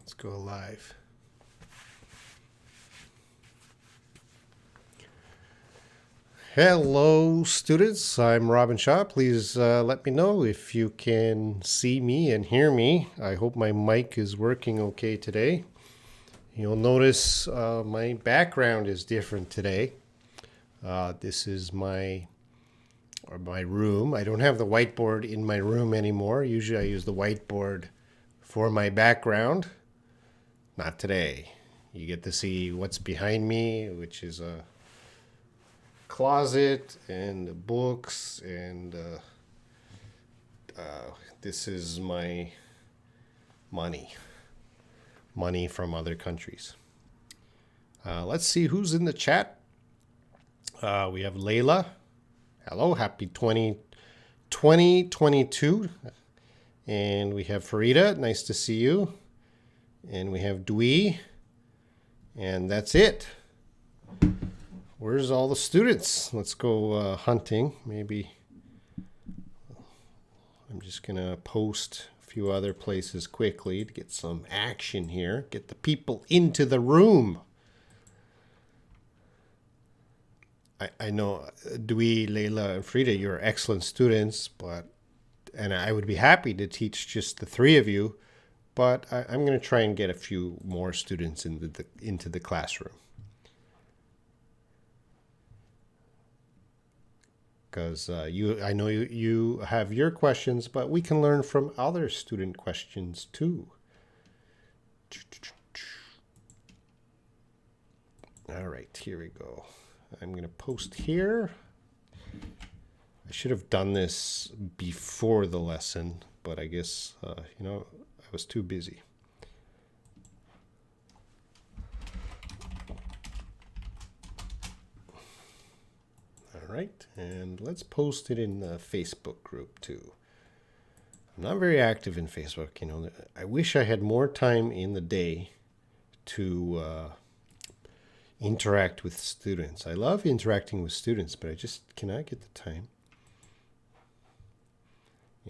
Let's go live. Hello, students. I'm Robin Shaw. Please let me know if you can see me and hear me. I hope my mic is working okay today. You'll notice my background is different today. This is my room. I don't have the whiteboard in my room anymore. Usually I use the whiteboard for my background. Not today. You get to see what's behind me, which is a closet and books, and this is my money from other countries. Let's see who's in the chat. We have Layla. Hello, happy 2022. And we have Farida, nice to see you. And we have Dwee. And that's it. Where's all the students? Let's go hunting. Maybe I'm just going to post a few other places quickly to get some action here. Get the people into the room. I know Dwee, Layla, and Frida, you're excellent students, and I would be happy to teach just the three of you, but I'm going to try and get a few more students into the classroom. Because I know you have your questions, but we can learn from other student questions too. All right, here we go. I'm going to post here. I should have done this before the lesson, but I guess, I was too busy. All right, and let's post it in the Facebook group too. I'm not very active in Facebook. I wish I had more time in the day to interact with students. I love interacting with students, but I just cannot get the time.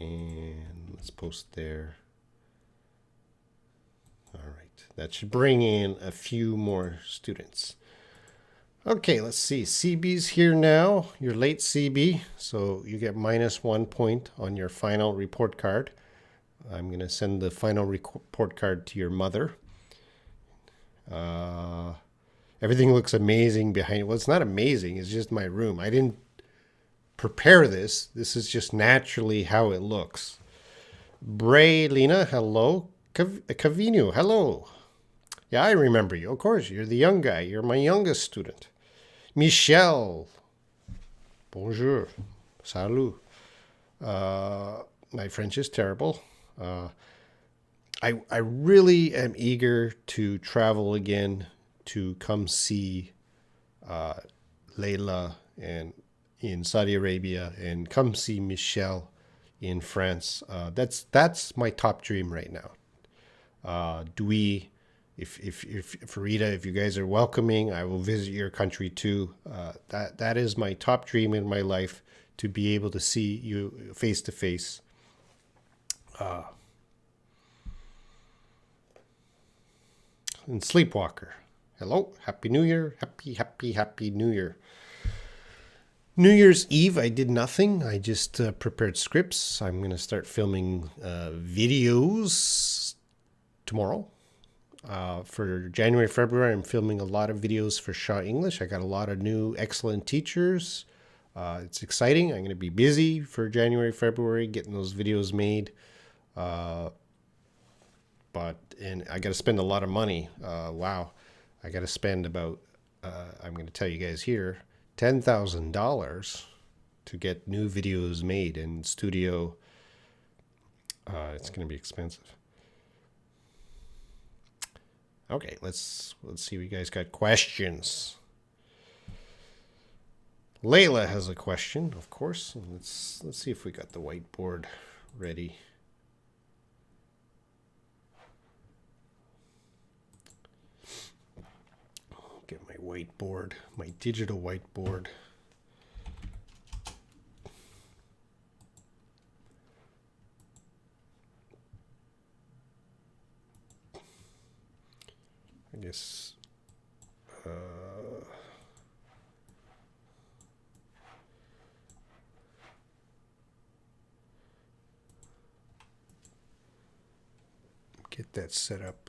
And let's post there. All right, that should bring in a few more students. Okay, let's see. CB's here now. You're late, CB, so you get -1 point on your final report card. I'm going to send the final report card to your mother. Everything looks amazing behind it. Well, it's not amazing. It's just my room. I didn't prepare this. This is just naturally how it looks. Bray, Lena, hello. Cavino, hello. Yeah, I remember you. Of course, you're the young guy. You're my youngest student. Michel. Bonjour. Salut. My French is terrible. I really am eager to travel again to come see Layla and in Saudi Arabia and come see Michel in France. That's my top dream right now. Dewey, if Farida, if you guys are welcoming, I will visit your country too. That is my top dream in my life, to be able to see you face to face. And Sleepwalker, hello, Happy New Year, Happy New Year. New Year's Eve, I did nothing. I just prepared scripts. I'm going to start filming videos tomorrow. For January, February, I'm filming a lot of videos for Shaw English. I got a lot of new excellent teachers. It's exciting. I'm going to be busy for January, February, getting those videos made. And I got to spend a lot of money. Wow. I got to spend about, I'm going to tell you guys here, $10,000 to get new videos made in studio. It's going to be expensive. Okay, let's see. We guys got questions. Layla has a question, of course. Let's see if we got the whiteboard ready. Get my whiteboard, my digital whiteboard. I guess. Get that set up.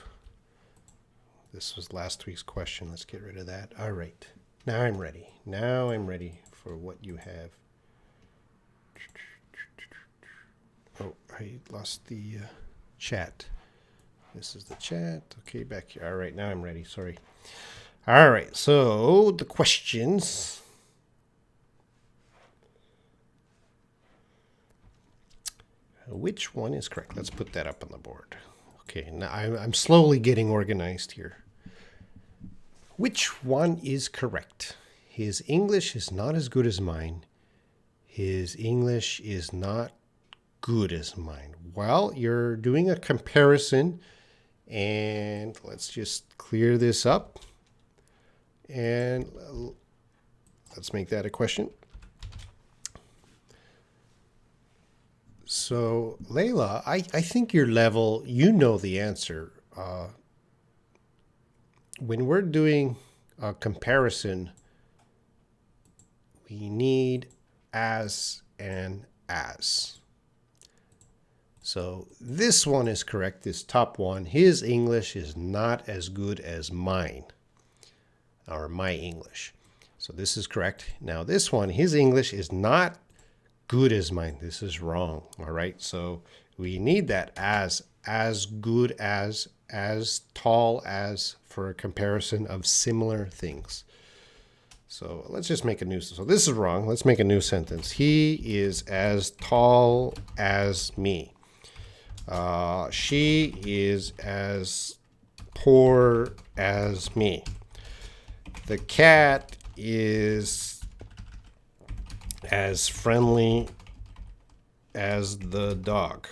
This was last week's question. Let's get rid of that. All right. Now I'm ready. Now I'm ready for what you have. Oh, I lost the chat. This is the chat. Okay, back here. All right, now I'm ready. Sorry. All right, so the questions. Which one is correct? Let's put that up on the board. Okay, now I'm slowly getting organized here. Which one is correct? His English is not as good as mine. His English is not good as mine. Well, you're doing a comparison, and let's just clear this up. And let's make that a question. So, Layla, I think your level, you know the answer. When we're doing a comparison, we need as and as. So this one is correct, this top one. His English is not as good as mine, or my English. So this is correct. Now this one, his English is not good as mine. This is wrong. All right. So we need that as good as tall as, for a comparison of similar things. So let's just make a new. So this is wrong. Let's make a new sentence. He is as tall as me. She is as poor as me. The cat is as friendly as the dog.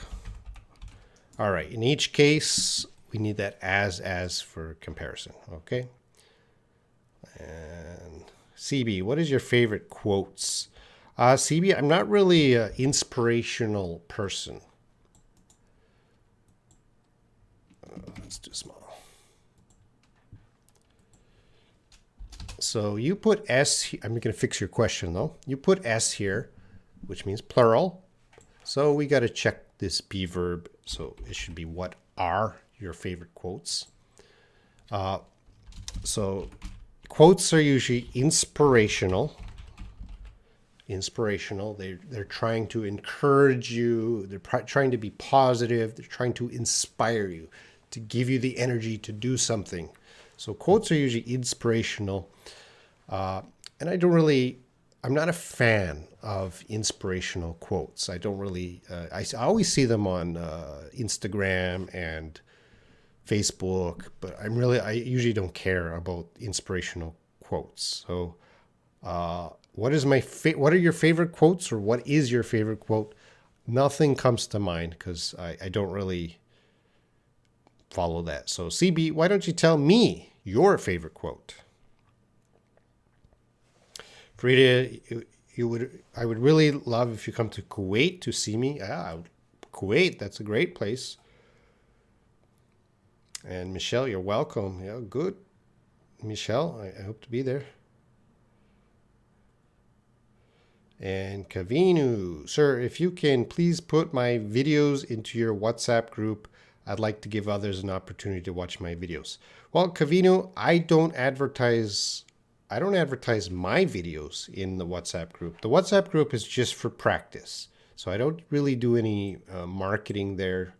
All right, in each case, we need that as for comparison, okay? And CB, what is your favorite quotes? CB, I'm not really an inspirational person. Let's do small. So you put S, I'm going to fix your question though. You put S here, which means plural. So we got to check this be verb. So it should be, what are your favorite quotes? So quotes are usually inspirational. They're trying to encourage you. They're trying to be positive. They're trying to inspire you, to give you the energy to do something. So quotes are usually inspirational. And I'm not a fan of inspirational quotes. I don't really, I always see them on Instagram and Facebook, but I usually don't care about inspirational quotes. So what are your favorite quotes, or what is your favorite quote? Nothing comes to mind because I don't really follow that. So CB, why don't you tell me your favorite quote? Frida, I would really love if you come to Kuwait to see me. Kuwait, that's a great place. And Michelle, you're welcome. Yeah, good. Michelle, I hope to be there. And Kavinu, sir, if you can please put my videos into your WhatsApp group. I'd like to give others an opportunity to watch my videos. Well, Kavinu, I don't advertise my videos in the WhatsApp group. The WhatsApp group is just for practice. So I don't really do any marketing there.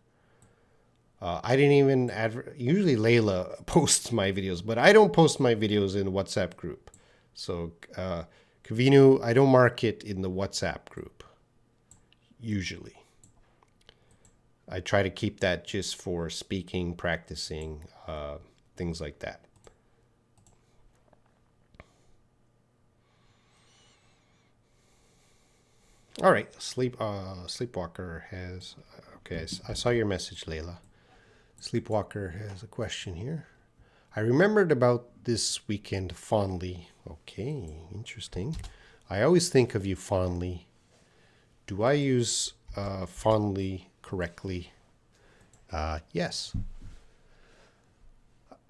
I didn't even usually Layla posts my videos, but I don't post my videos in the WhatsApp group. So Kavinu, I don't market in the WhatsApp group, usually. I try to keep that just for speaking, practicing, things like that. All right, Sleepwalker has, okay, I saw your message, Layla. Sleepwalker has a question here. I remembered about this weekend fondly. Okay, interesting. I always think of you fondly. Do I use fondly correctly? Yes.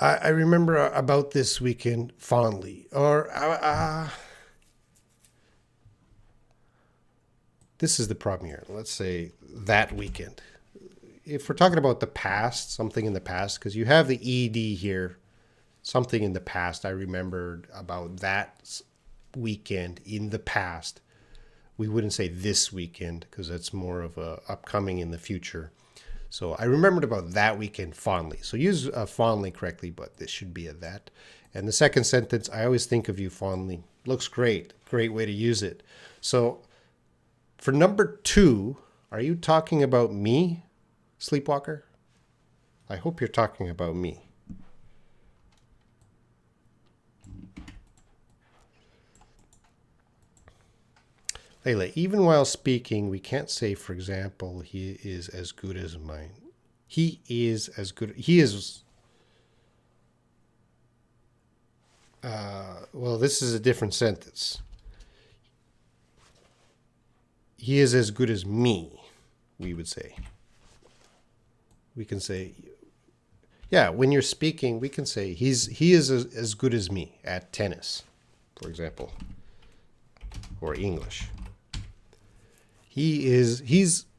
I remember about this weekend fondly. Or this is the problem here. Let's say that weekend. If we're talking about the past, something in the past, because you have the ED here, something in the past, I remembered about that weekend in the past. We wouldn't say this weekend because that's more of a upcoming in the future. So I remembered about that weekend fondly. So use fondly correctly, but this should be a that. And the second sentence, I always think of you fondly. Looks great. Great way to use it. So for number 2, are you talking about me, Sleepwalker? I hope you're talking about me. Layla, even while speaking, we can't say, for example, he is as good as mine. He is as good. He is. Well, this is a different sentence. He is as good as me, we would say. We can say, yeah, when you're speaking, we can say he is as good as me at tennis, for example, or English.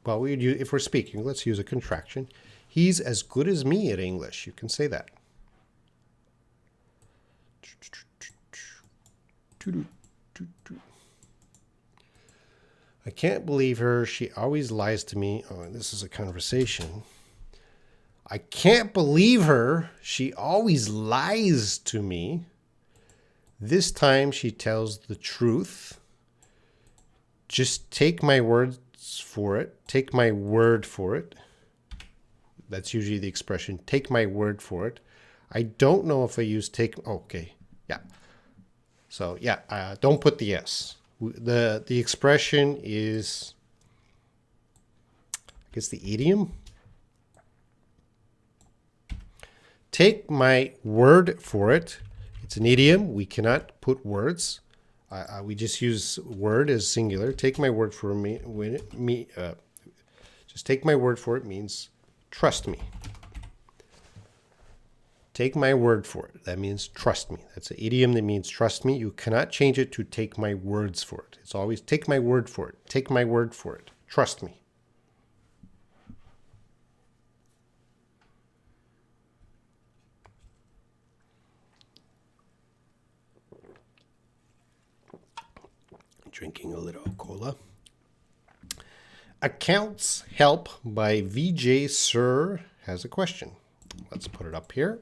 Well, we'd use, if we're speaking, let's use a contraction. He's as good as me at English. You can say that. I can't believe her. She always lies to me. Oh, this is a conversation. I can't believe her. She always lies to me. This time she tells the truth. Just take my words for it. Take my word for it. That's usually the expression. Take my word for it. I don't know if I use take. Okay. Yeah. So yeah, don't put the S. The expression is, I guess, the idiom. Take my word for it. It's an idiom. We cannot put words. We just use word as singular. Take my word for me. Just take my word for it means trust me. Take my word for it. That means trust me. That's an idiom that means trust me. You cannot change it to take my words for it. It's always take my word for it. Take my word for it. Trust me. Drinking a little cola. Accounts Help by VJ Sir has a question. Let's put it up here.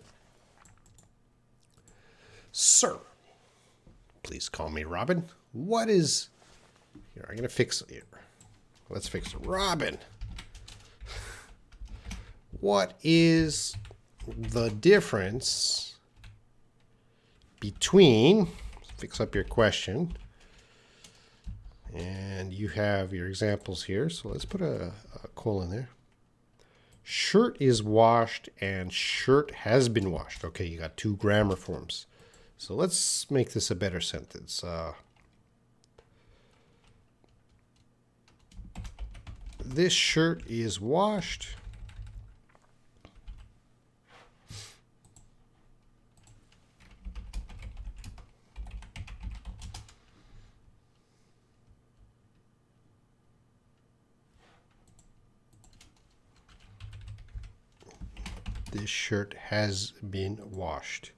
Sir, please call me Robin. What is... Here, I'm going to fix it here. Let's fix it. Robin, what is the difference between... Fix up your question. And you have your examples here. So let's put a colon there. Shirt is washed and shirt has been washed. Okay, you got 2 grammar forms. So let's make this a better sentence. This shirt is washed. This shirt has been washed.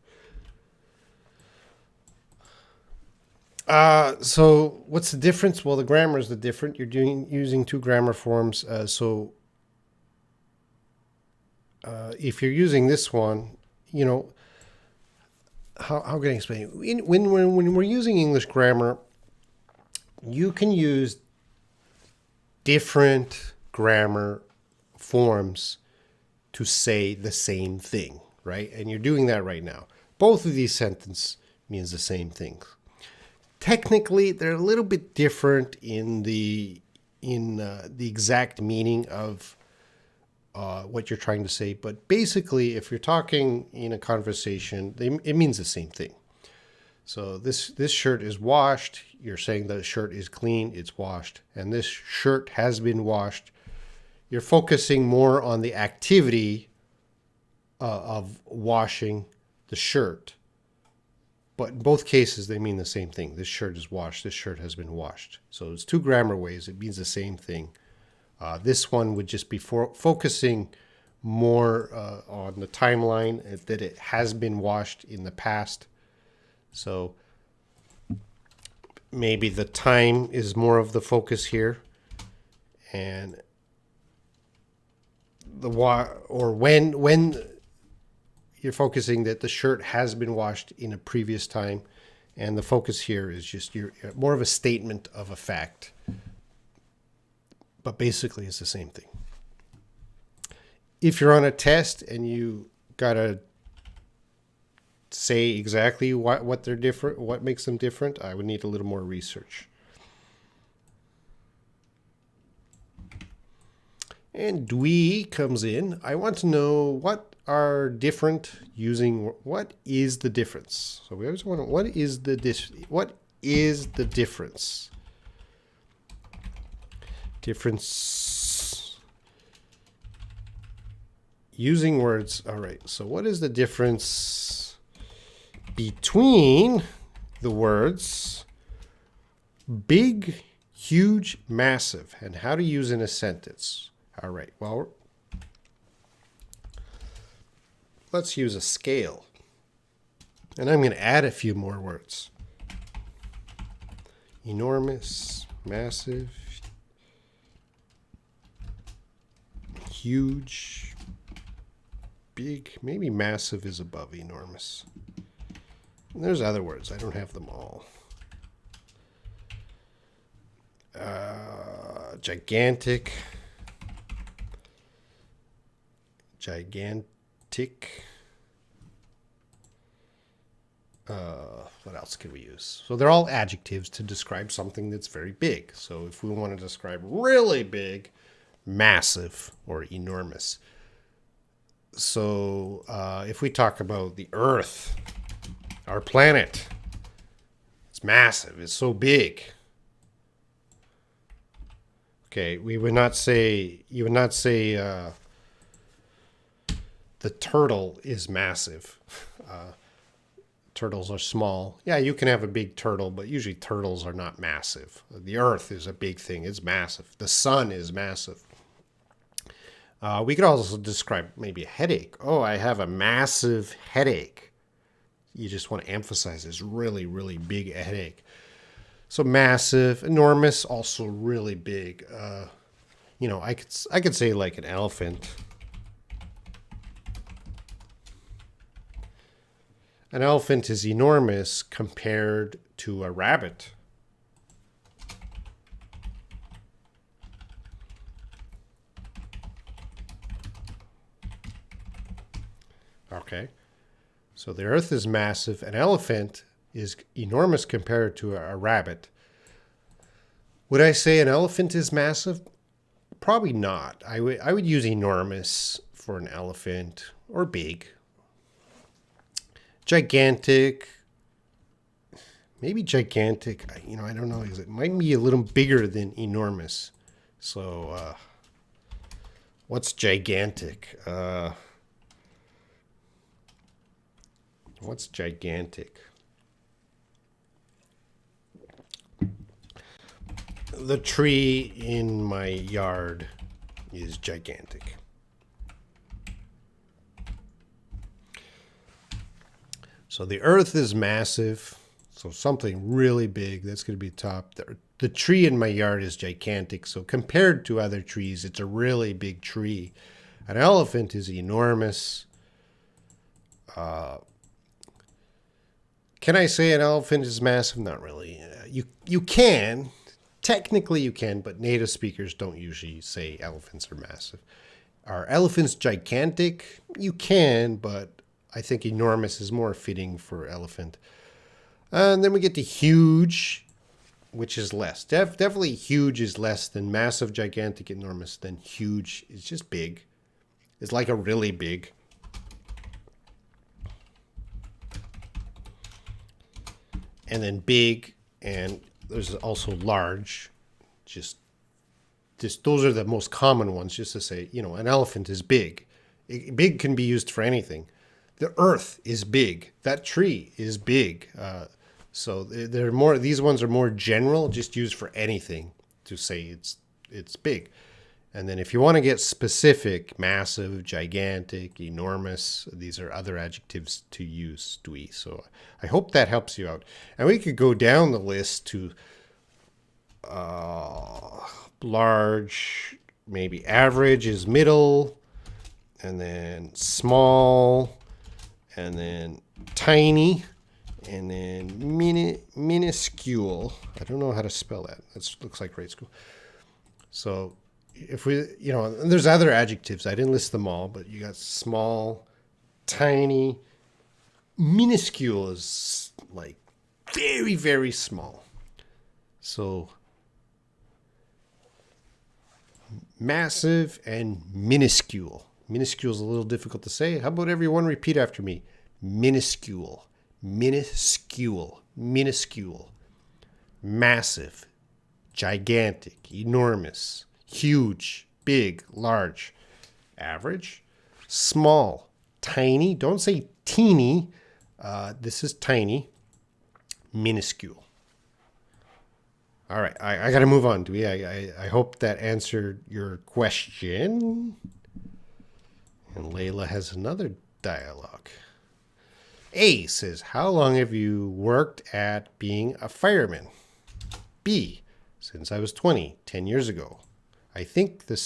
So what's the difference? Well, the grammar is the different. You're using 2 grammar forms. If you're using this one, you know, how can I explain it? When we're using English grammar, you can use different grammar forms to say the same thing, right? And you're doing that right now. Both of these sentences means the same thing. Technically, they're a little bit different in the exact meaning of what you're trying to say, but basically, if you're talking in a conversation, it means the same thing. So this shirt is washed. You're saying the shirt is clean, it's washed, and this shirt has been washed. You're focusing more on the activity of washing the shirt. But in both cases, they mean the same thing. This shirt is washed. This shirt has been washed. So it's two grammar ways. It means the same thing. This one would just be focusing more on the timeline, that it has been washed in the past. So maybe the time is more of the focus here, and when you're focusing that the shirt has been washed in a previous time, and the focus here is just more of a statement of a fact. But basically, it's the same thing. If you're on a test and you gotta say exactly what they're different, what makes them different, I would need a little more research. And Dwee comes in. I want to know what are different using, what is the difference? So we always want to, what is the difference? Difference using words. All right. So what is the difference between the words big, huge, massive, and how to use in a sentence? All right. Well, let's use a scale. And I'm going to add a few more words. Enormous, massive, huge, big. Maybe massive is above enormous. And there's other words. I don't have them all. Gigantic. Gigantic. What else could we use? So they're all adjectives to describe something that's very big. So if we want to describe really big, massive, or enormous. So if we talk about the Earth, our planet, it's massive. It's so big. Okay, we would not say, you would not say the turtle is massive. Turtles are small. Yeah, you can have a big turtle, but usually turtles are not massive. The Earth is a big thing. It's massive. The sun is massive. We could also describe maybe a headache. Oh, I have a massive headache. You just want to emphasize this really, really big headache. So massive, enormous, also really big. You know, I could say like an elephant. An elephant is enormous compared to a rabbit. Okay. So the Earth is massive. An elephant is enormous compared to a rabbit. Would I say an elephant is massive? Probably not. I would use enormous for an elephant, or big. Gigantic. Maybe gigantic. You know, I don't know. It might be a little bigger than enormous. So, what's gigantic? What's gigantic? The tree in my yard is gigantic. So the Earth is massive. So something really big. That's going to be top. The tree in my yard is gigantic. So compared to other trees, it's a really big tree. An elephant is enormous. Can I say an elephant is massive? Not really. You can. Technically you can, but native speakers don't usually say elephants are massive. Are elephants gigantic? You can, but I think enormous is more fitting for elephant. And then we get to huge, which is less. Definitely huge is less than massive, gigantic, enormous. Then huge is just big. It's like a really big. And then big, and there's also large. Just those are the most common ones, just to say, you know, an elephant is big. Big can be used for anything. The earth is big. That tree is big. So they're more. These ones are more general, just used for anything to say it's big. And then if you want to get specific, massive, gigantic, enormous, these are other adjectives to use, Dewey. So I hope that helps you out. And we could go down the list to large, maybe average is middle, and then small, and then tiny, and then minuscule. I don't know how to spell that. That looks like grade school. So if we, there's other adjectives. I didn't list them all, but you got small, tiny, minuscule is like very, very small. So massive and minuscule. Minuscule is a little difficult to say. How about everyone repeat after me? Minuscule, minuscule, minuscule. Massive, gigantic, enormous, huge, big, large. Average, small, tiny. Don't say teeny. This is tiny. Minuscule. All right, I got to move on, Dewey. I hope that answered your question. And Layla has another dialogue. A says, how long have you worked at being a fireman? B, since I was 20, 10 years ago. I think the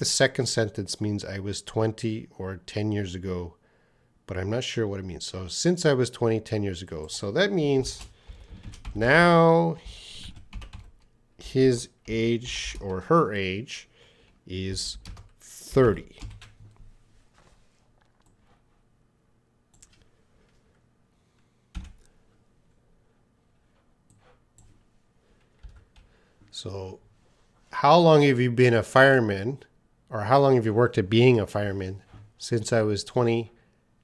second sentence means I was 20 or 10 years ago, but I'm not sure what it means. So since I was 20, 10 years ago. So that means now his age or her age is 30. So how long have you been a fireman, or how long have you worked at being a fireman? Since I was 20,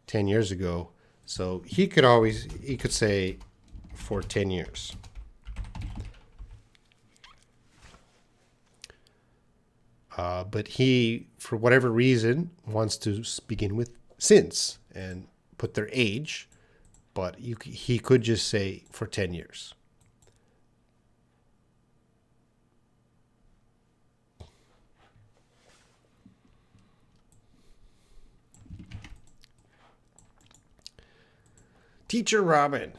10 years ago. So he could say for 10 years. But he, for whatever reason, wants to begin with since and put their age, but he could just say for 10 years. Teacher Robin,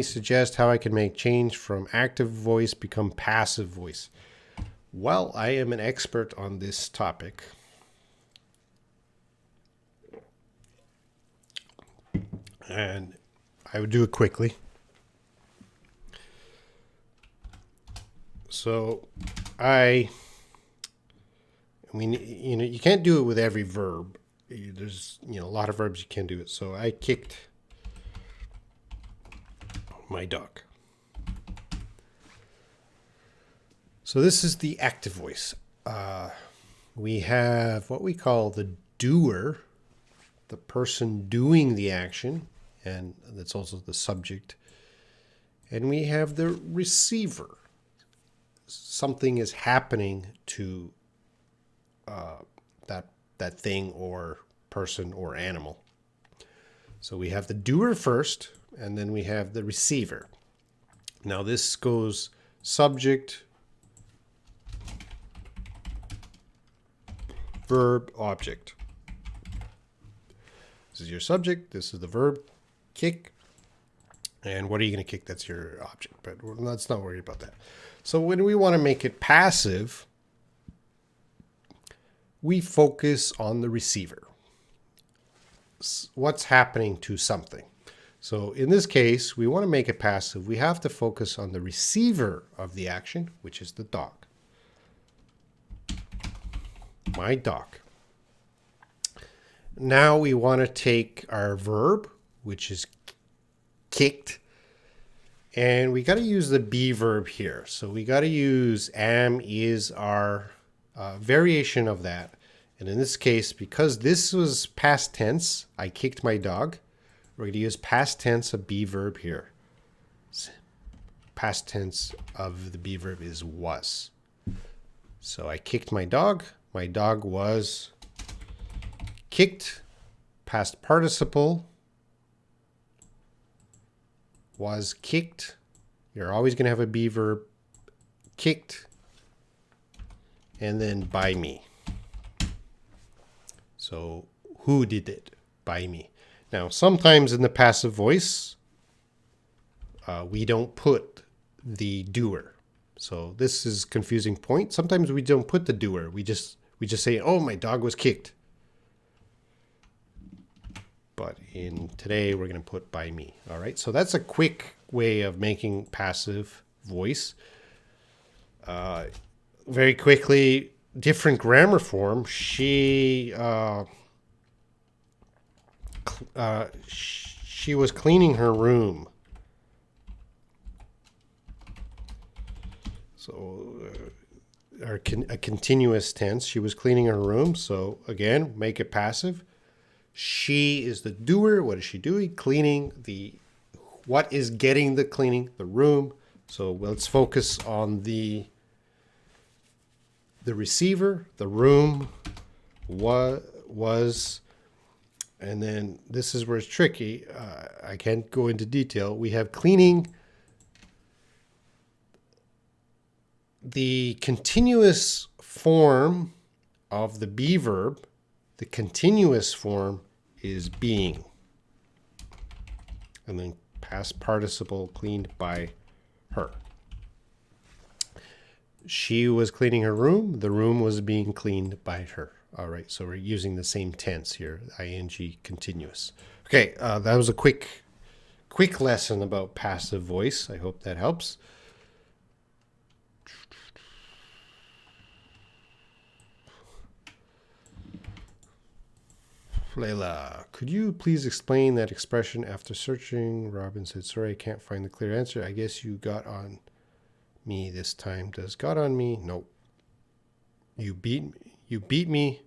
suggest how I can make change from active voice become passive voice. Well, I am an expert on this topic. And I would do it quickly. So you can't do it with every verb. There's, a lot of verbs you can't do it. So I kicked my dog. So this is the active voice. We have what we call the doer, the person doing the action, and that's also the subject. And we have the receiver. Something is happening to that thing or person or animal. So we have the doer first, and then we have the receiver. Now this goes subject, verb, object. This is your subject. This is the verb, kick. And what are you going to kick? That's your object. But let's not worry about that. So when we want to make it passive, we focus on the receiver. What's happening to something? So in this case, we want to make it passive. We have to focus on the receiver of the action, which is the dog. My dog. Now we want to take our verb, which is kicked, and we got to use the be verb here. So we got to use am, is, are, variation of that. And in this case, because this was past tense, I kicked my dog, we're going to use past tense of be verb here. Past tense of the be verb is was. So I kicked my dog. My dog was kicked past participle was kicked. You're always going to have a be verb, kicked, and then by me. So who did it? By me. Now, sometimes in the passive voice, we don't put the doer. So this is a confusing point. Sometimes we don't put the doer. We just say, oh, my dog was kicked. But in today, we're going to put by me. All right. So that's a quick way of making passive voice. Very quickly, different grammar form. She was cleaning her room. So a continuous tense. She was cleaning her room. So again, make it passive. She is the doer. What is she doing? Cleaning what is getting the cleaning? The room. So let's focus on the receiver. The room was, and then this is where it's tricky. I can't go into detail. We have cleaning. The continuous form of the be verb, the continuous form is being. And then past participle cleaned by her. She was cleaning her room. The room was being cleaned by her. All right, so we're using the same tense here, ing continuous. Okay, that was a quick lesson about passive voice. I hope that helps. Layla, could you please explain that expression after searching? Robin said, sorry, I can't find the clear answer. I guess you got on me this time. Does got on me? Nope. You beat me?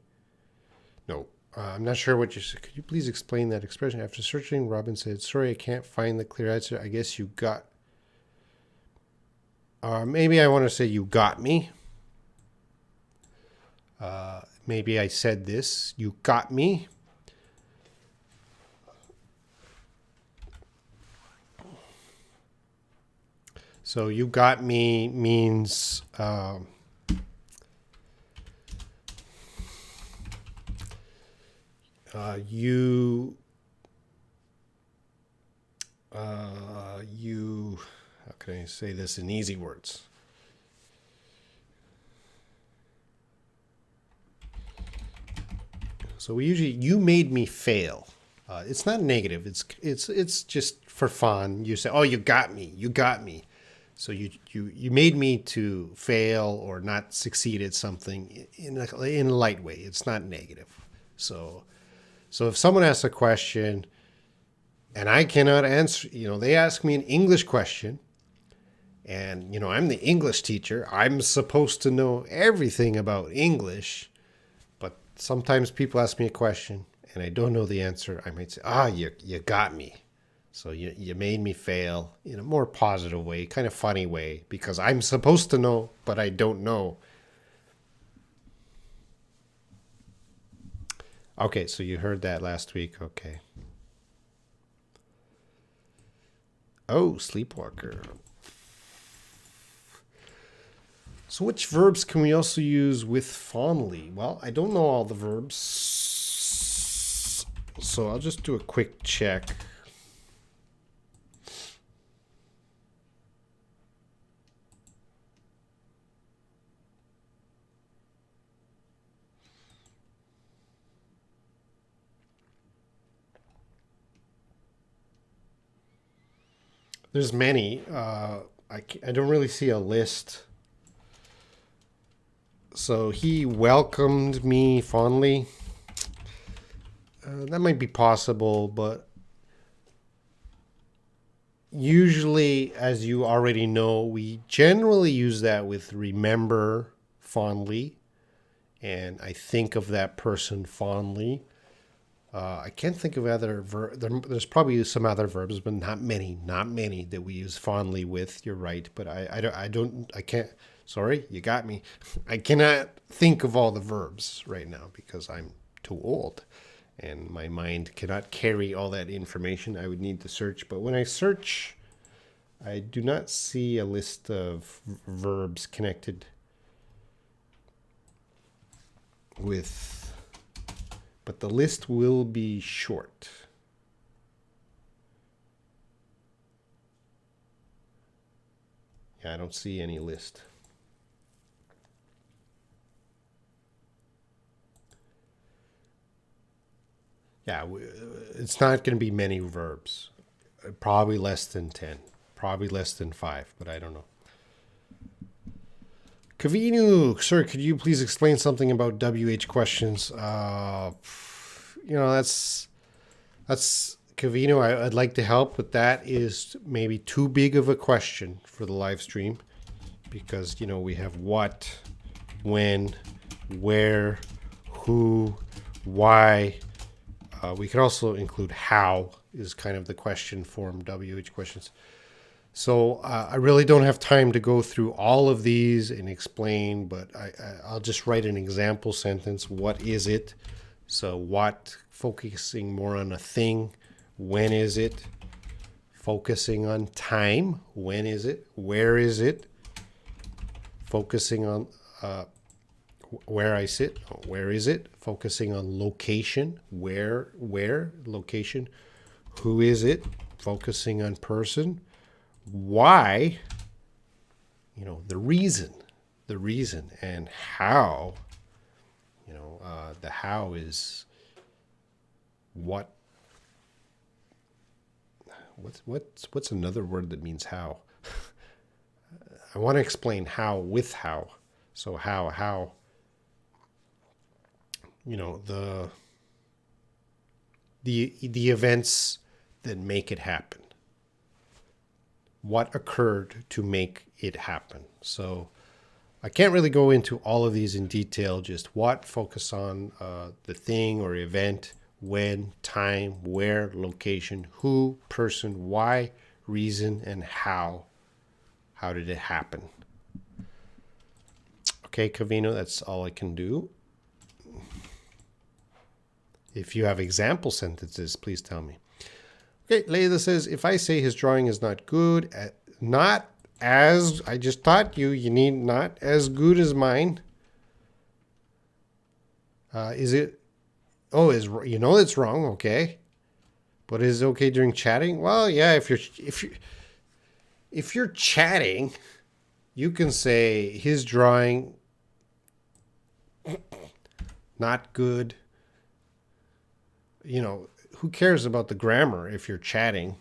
No. I'm not sure what you said. Could you please explain that expression after searching? Robin said, sorry, I can't find the clear answer. I guess you got... maybe I want to say you got me. Maybe I said this. You got me. So you got me means how can I say this in easy words? So we usually, you made me fail. It's not negative. It's just for fun. You say, oh, you got me. You got me. So you made me to fail or not succeed at something in a light way. It's not negative. So if someone asks a question and I cannot answer, they ask me an English question and, I'm the English teacher. I'm supposed to know everything about English, but sometimes people ask me a question and I don't know the answer. I might say, you got me. So you made me fail in a more positive way, kind of funny way, because I'm supposed to know, but I don't know. Okay, so you heard that last week. Okay. Oh, sleepwalker. So which verbs can we also use with fondly? Well, I don't know all the verbs, so I'll just do a quick check. There's many. I don't really see a list. So he welcomed me fondly. That might be possible, but usually, as you already know, we generally use that with remember fondly. And I think of that person fondly. I can't think of other verbs. There's probably some other verbs, but not many that we use fondly with. You're right, but I can't. Sorry, you got me. I cannot think of all the verbs right now because I'm too old, And my mind cannot carry all that information. I would need to search. But when I search, I do not see a list of verbs connected with, but the list will be short. Yeah, I don't see any list. Yeah, it's not going to be many verbs. Probably less than 10. Probably less than 5, but I don't know. Kavinu, sir, could you please explain something about WH questions? That's Kavinu. I'd like to help, but that is maybe too big of a question for the live stream because, we have what, when, where, who, why. We could also include how is kind of the question form, WH questions. So I really don't have time to go through all of these and explain, but I'll just write an example sentence. What is it? So what, focusing more on a thing. When is it? Focusing on time. When is it? Where is it? Focusing on where I sit. Where is it? Focusing on location. Where, location. Who is it? Focusing on person. Why, the reason, and how, the how is what's another word that means how? I want to explain how with how. So how, the events that make it happen. What occurred to make it happen. So I can't really go into all of these in detail, just what, focus on the thing or event, when, time, where, location, who, person, why, reason, and how. How did it happen? Okay, Cavino, that's all I can do. If you have example sentences, please tell me. Okay, Leila says, if I say his drawing is not good, not as, I just taught you, you need not as good as mine. Is it, it's wrong, okay. But is it okay during chatting? Well, yeah, if you're chatting, you can say his drawing, not good. Who cares about the grammar if you're chatting?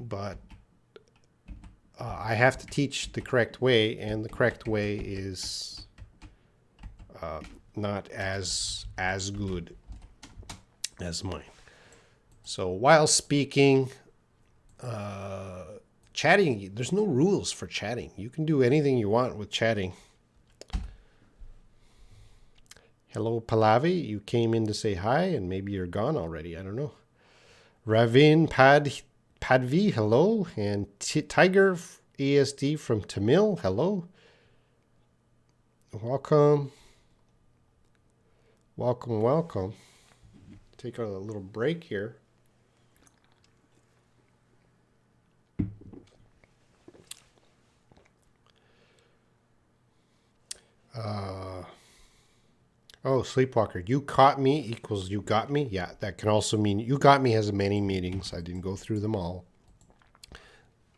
But I have to teach the correct way, and the correct way is not as good as mine. So while speaking, chatting, there's no rules for chatting. You can do anything you want with chatting. Hello, Pallavi. You came in to say hi, and maybe you're gone already. I don't know. Ravin Padvi, hello. And Tiger ASD from Tamil, hello. Welcome. Welcome. Take a little break here. Oh, Sleepwalker, you caught me equals you got me. Yeah, that can also mean you got me has many meanings. I didn't go through them all.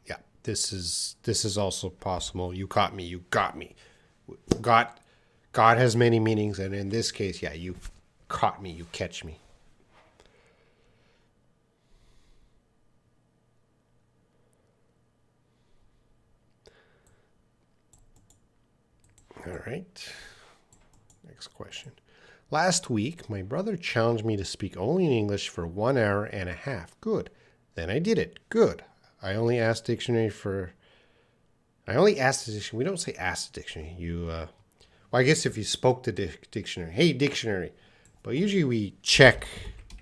Yeah, this is also possible. You caught me, you got me. God has many meanings, and in this case, yeah, you caught me, you catch me. All right. Next question. Last week, my brother challenged me to speak only in English for 1 hour and a half. Good. Then I did it. Good. I only asked the dictionary. We don't say ask the dictionary. Well, I guess if you spoke to the dictionary. Hey, dictionary. But usually we check.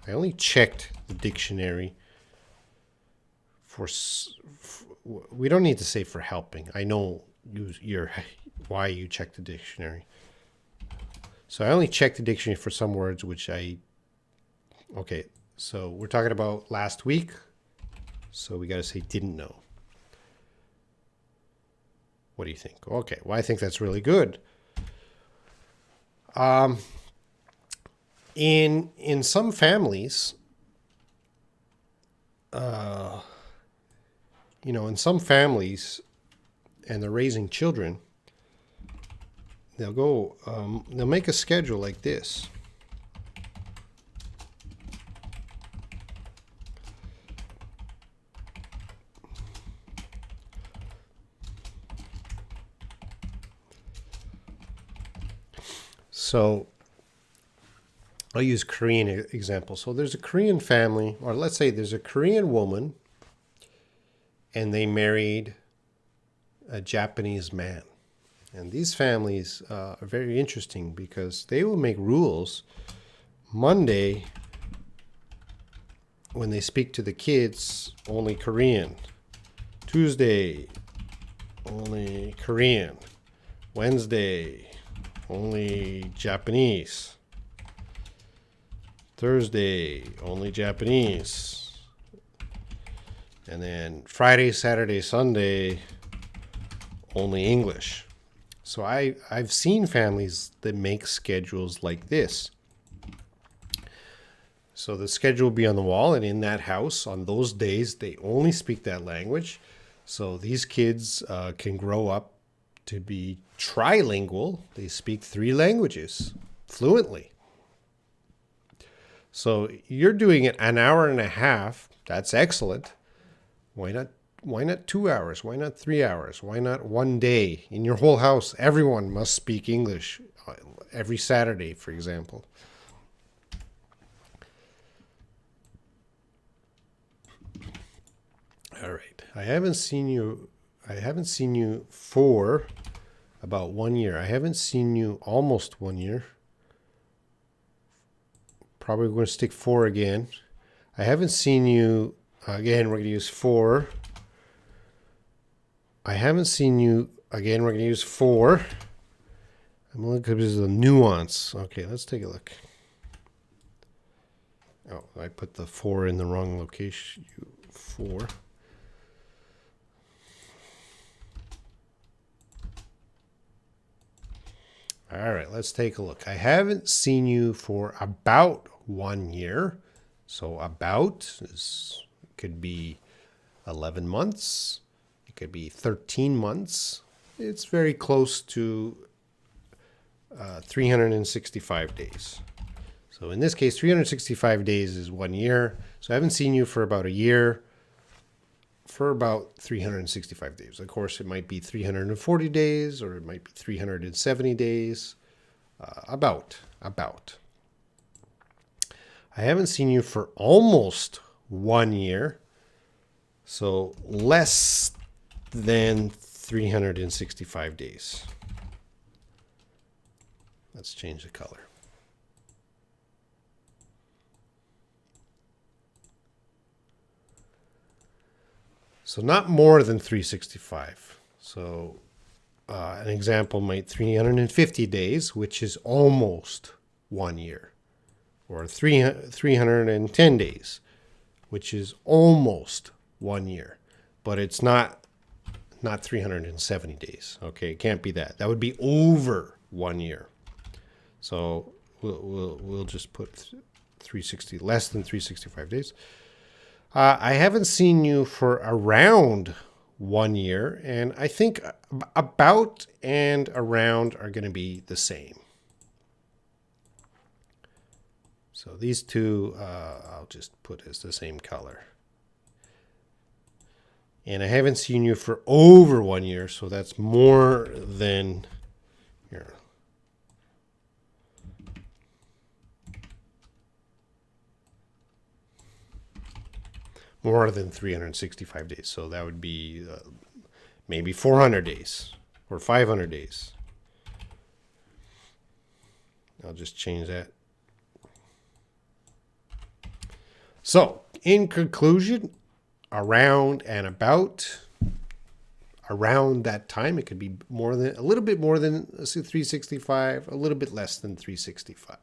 I only checked the dictionary we don't need to say for helping. I know why you check the dictionary. So I only check the dictionary for some words which I Okay, so we're talking about last week. So we got to say didn't know. What do you think? Okay, well, I think that's really good. In some families, in some families, and they're raising children, they'll make a schedule like this. So I'll use Korean example. So there's a Korean family, or let's say there's a Korean woman, and they married a Japanese man. And these families are very interesting because they will make rules. Monday, when they speak to the kids, only Korean. Tuesday, only Korean. Wednesday, only Japanese. Thursday, only Japanese. And then Friday, Saturday, Sunday, only English. So I've seen families that make schedules like this. So the schedule will be on the wall, and in that house, on those days, they only speak that language. So these kids can grow up to be trilingual. They speak 3 languages fluently. So you're doing it an hour and a half. That's excellent. Why not 2 hours? Why not 3 hours? Why not one day? In your whole house, everyone must speak English every Saturday, for example. All right. I haven't seen you for about 1 year. I haven't seen you almost 1 year. Probably going to stick 4 again. I haven't seen you, again, we're going to use 4. I haven't seen you, again, we're going to use 4. I'm looking at this as a nuance. Okay, let's take a look. Oh, I put the 4 in the wrong location. 4. All right, let's take a look. I haven't seen you for about 1 year. So about could be 11 months. It could be 13 months. It's very close to 365 days. So in this case, 365 days is 1 year. So I haven't seen you for about a year, for about 365 days. Of course, it might be 340 days, or it might be 370 days. About. I haven't seen you for almost 1 year, so less than 365 days. Let's change the color. So not more than 365. So an example might 350 days, which is almost 1 year. Or 310 days, which is almost 1 year. But it's not 370 days. Okay, it can't be that. That would be over 1 year. So we'll just put 360, less than 365 days. I haven't seen you for around 1 year, and I think about and around are going to be the same. So these two, I'll just put as the same color. And I haven't seen you for over 1 year, so that's more than here. More than 365 days. So that would be maybe 400 days or 500 days. I'll just change that. So, in conclusion, around and about, around that time, it could be more than, a little bit more than 365, a little bit less than 365.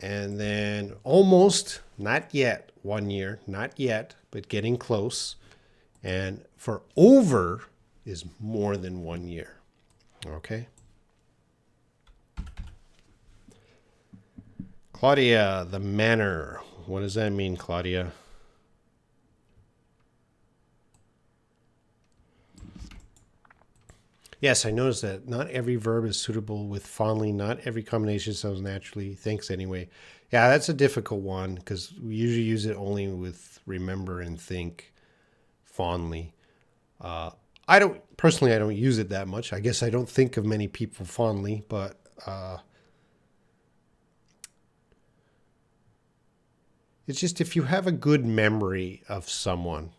And then almost, not yet, 1 year, not yet, but getting close. And for over is more than 1 year. Okay. Claudia, the manner. What does that mean, Claudia? Yes, I noticed that not every verb is suitable with fondly. Not every combination sounds naturally. Thanks anyway. Yeah, that's a difficult one because we usually use it only with remember and think fondly. I don't personally. I don't use it that much. I guess I don't think of many people fondly, but it's just if you have a good memory of someone.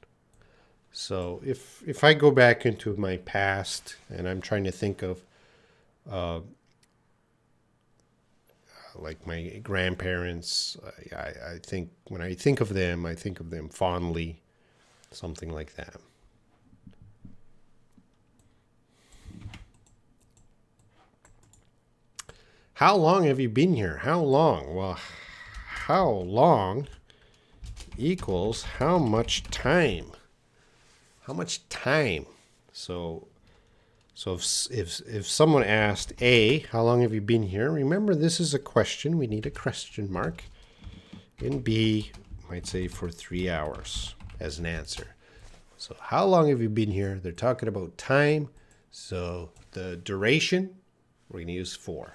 So if I go back into my past and I'm trying to think of like my grandparents, I think when I think of them fondly, something like that. How long have you been here? How long? Well, how long equals how much time? How much time? So if someone asked A, how long have you been here? Remember, this is a question. We need a question mark. And B might say for 3 hours as an answer. So how long have you been here? They're talking about time. So the duration, we're going to use 4.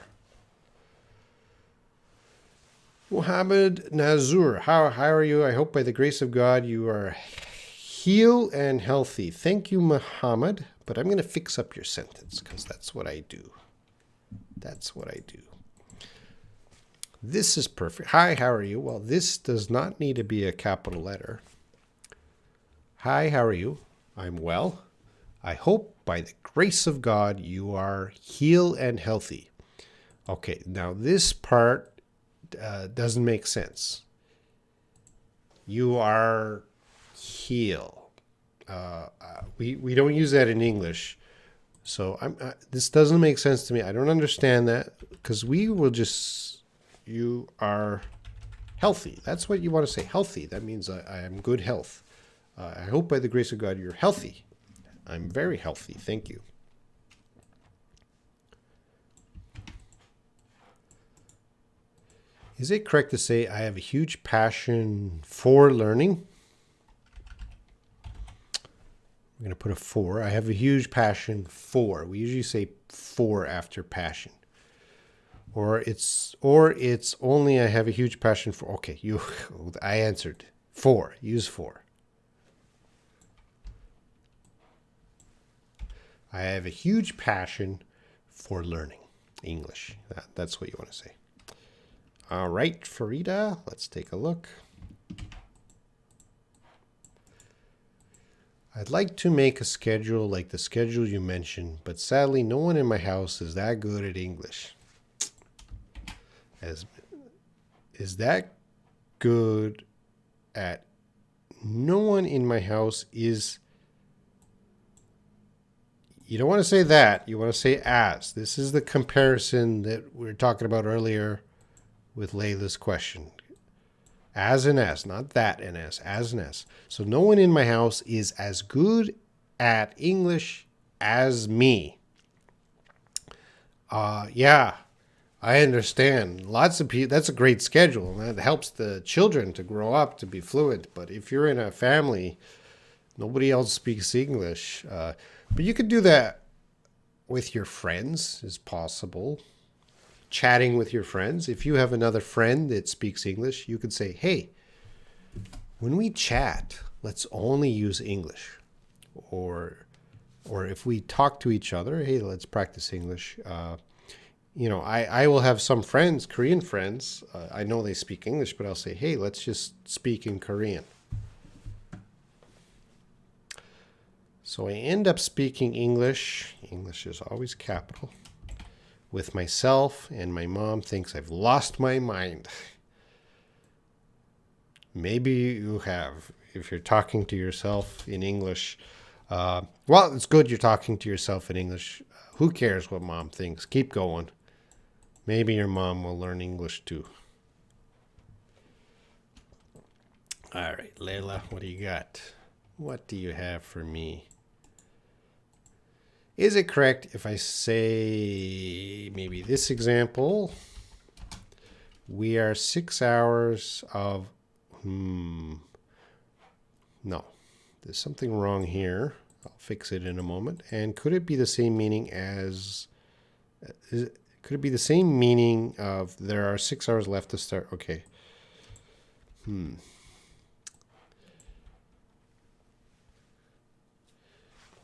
Muhammad Nazur, how are you? I hope by the grace of God you are healed and healthy. Thank you, Muhammad. But I'm going to fix up your sentence because that's what I do. That's what I do. This is perfect. Hi, how are you? Well, this does not need to be a capital letter. Hi, how are you? I'm well. I hope by the grace of God you are healed and healthy. Okay, now this part doesn't make sense. You are healed. We don't use that in English, so this doesn't make sense to me. I don't understand that because we will just you are healthy. That's what you want to say. Healthy. That means I am good health. I hope by the grace of God you're healthy. I'm very healthy. Thank you. Is it correct to say I have a huge passion for learning? I'm going to put a 4. I have a huge passion for. We usually say for after passion. Or it's only I have a huge passion for. Okay, I answered. For. Use for. I have a huge passion for learning English. That's what you want to say. All right, Farida, let's take a look. I'd like to make a schedule like the schedule you mentioned, but sadly no one in my house is that good at English. Is that good at no one in my house is. You don't want to say that. You want to say as. This is the comparison that we were talking about earlier with Layla's question. As and as, not that and as and as. So no one in my house is as good at English as me. Yeah, I understand. Lots of people, that's a great schedule. That helps the children to grow up to be fluent. But if you're in a family, nobody else speaks English. But you could do that with your friends, is possible. Chatting with your friends. If you have another friend that speaks English, you could say, hey, when we chat, let's only use English. Or if we talk to each other, hey, let's practice English. I will have some friends, Korean friends. I know they speak English, but I'll say, hey, let's just speak in Korean. So I end up speaking English. English is always capital. With myself, and my mom thinks I've lost my mind. Maybe you have. If you're talking to yourself in English, well, it's good you're talking to yourself in English. Who cares what mom thinks? Keep going. Maybe your mom will learn English too. All right, Layla, what do you got? What do you have for me? Is it correct if I say maybe this example? We are 6 hours of... No. There's something wrong here. I'll fix it in a moment. And could it be the same meaning as... could it be the same meaning of there are 6 hours left to start? Okay.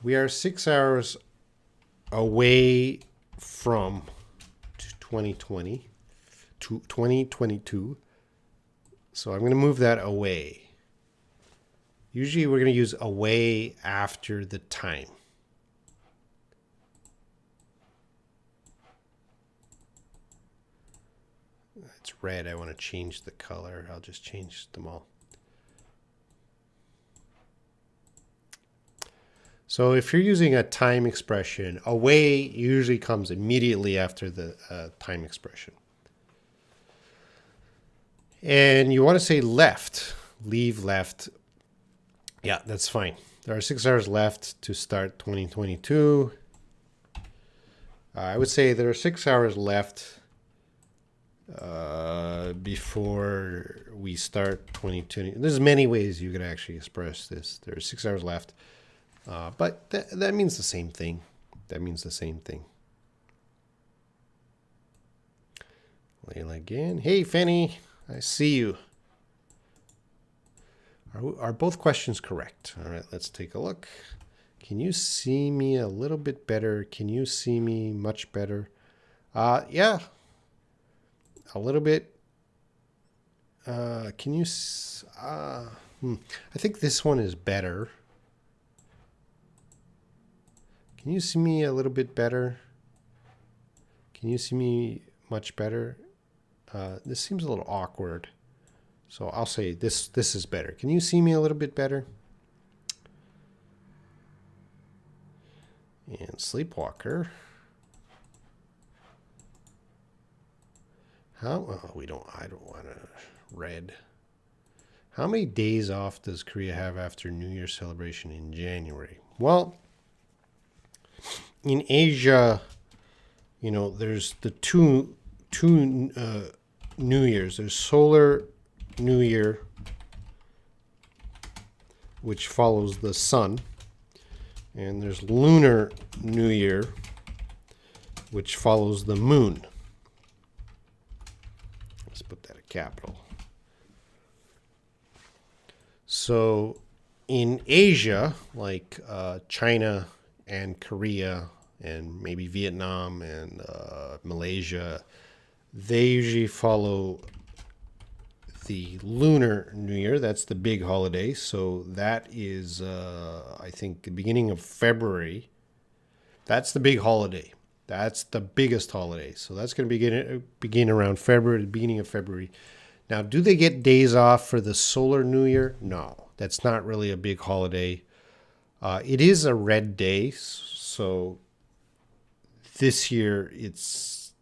We are 6 hours away from 2020 to 2022. So I'm going to move that away. Usually we're going to use away after the time. It's red. I want to change the color. I'll just change them all. So if you're using a time expression, away usually comes immediately after the time expression. And you want to say left, leave, left. Yeah, that's fine. There are 6 hours left to start 2022. I would say there are 6 hours left before we start 2020. There's many ways you could actually express this. There are 6 hours left. But that means the same thing. That means the same thing. Layla again. Hey, Fanny. I see you. Are both questions correct? All right, let's take a look. Can you see me a little bit better? Can you see me much better? Yeah. A little bit. Can you... I think this one is better. Can you see me a little bit better? Can you see me much better? This seems a little awkward. So I'll say this is better. Can you see me a little bit better? And Sleepwalker. How? Oh, I don't want to red. How many days off does Korea have after New Year's celebration in January? Well, in Asia, you know, there's the two New Year's. There's Solar New Year, which follows the sun, and there's Lunar New Year, which follows the moon. Let's put that a capital. So in Asia, like China and Korea and maybe Vietnam and Malaysia, they usually follow the Lunar New Year. That's the big holiday. So that is, I think, the beginning of February. That's the big holiday. That's the biggest holiday. So that's going to begin around February, the beginning of February. Now, do they get days off for the Solar New Year? No, that's not really a big holiday. It is a red day, so this year it's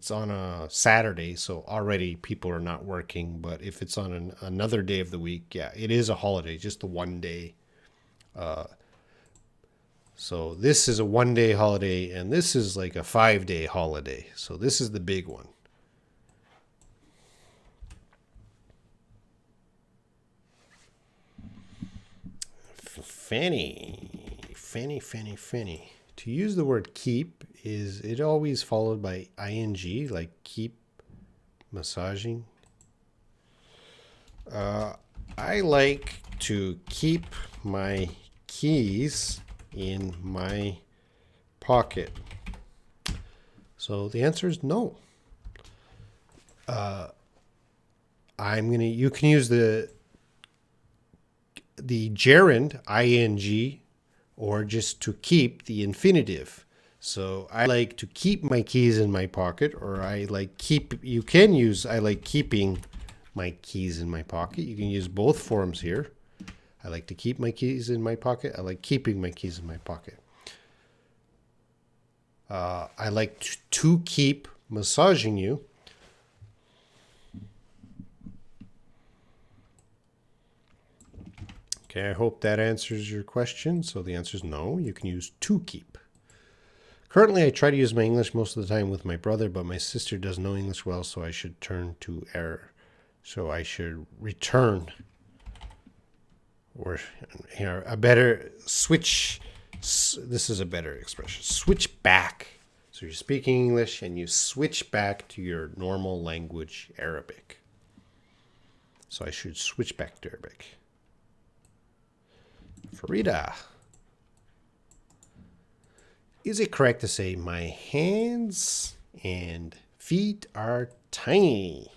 on a Saturday, so already people are not working. But if it's on another day of the week, yeah, it is a holiday, just the one day. So this is a one-day holiday, and this is like a 5-day holiday. So this is the big one. Fanny. To use the word keep, is it always followed by ing, like keep massaging? I like to keep my keys in my pocket. So the answer is no. You can use the gerund ing, or just to keep the infinitive. So I like to keep my keys in my pocket, or you can use I like keeping my keys in my pocket. You can use both forms here. I like to keep my keys in my pocket. I like keeping my keys in my pocket. I like to keep massaging you. Okay, I hope that answers your question. So the answer is no. You can use to keep. Currently, I try to use my English most of the time with my brother, but my sister doesn't know English well, so I should turn to error. So I should return, or a better switch. This is a better expression. Switch back. So you're speaking English and you switch back to your normal language, Arabic. So I should switch back to Arabic. Farida. Is it correct to say my hands and feet are tiny?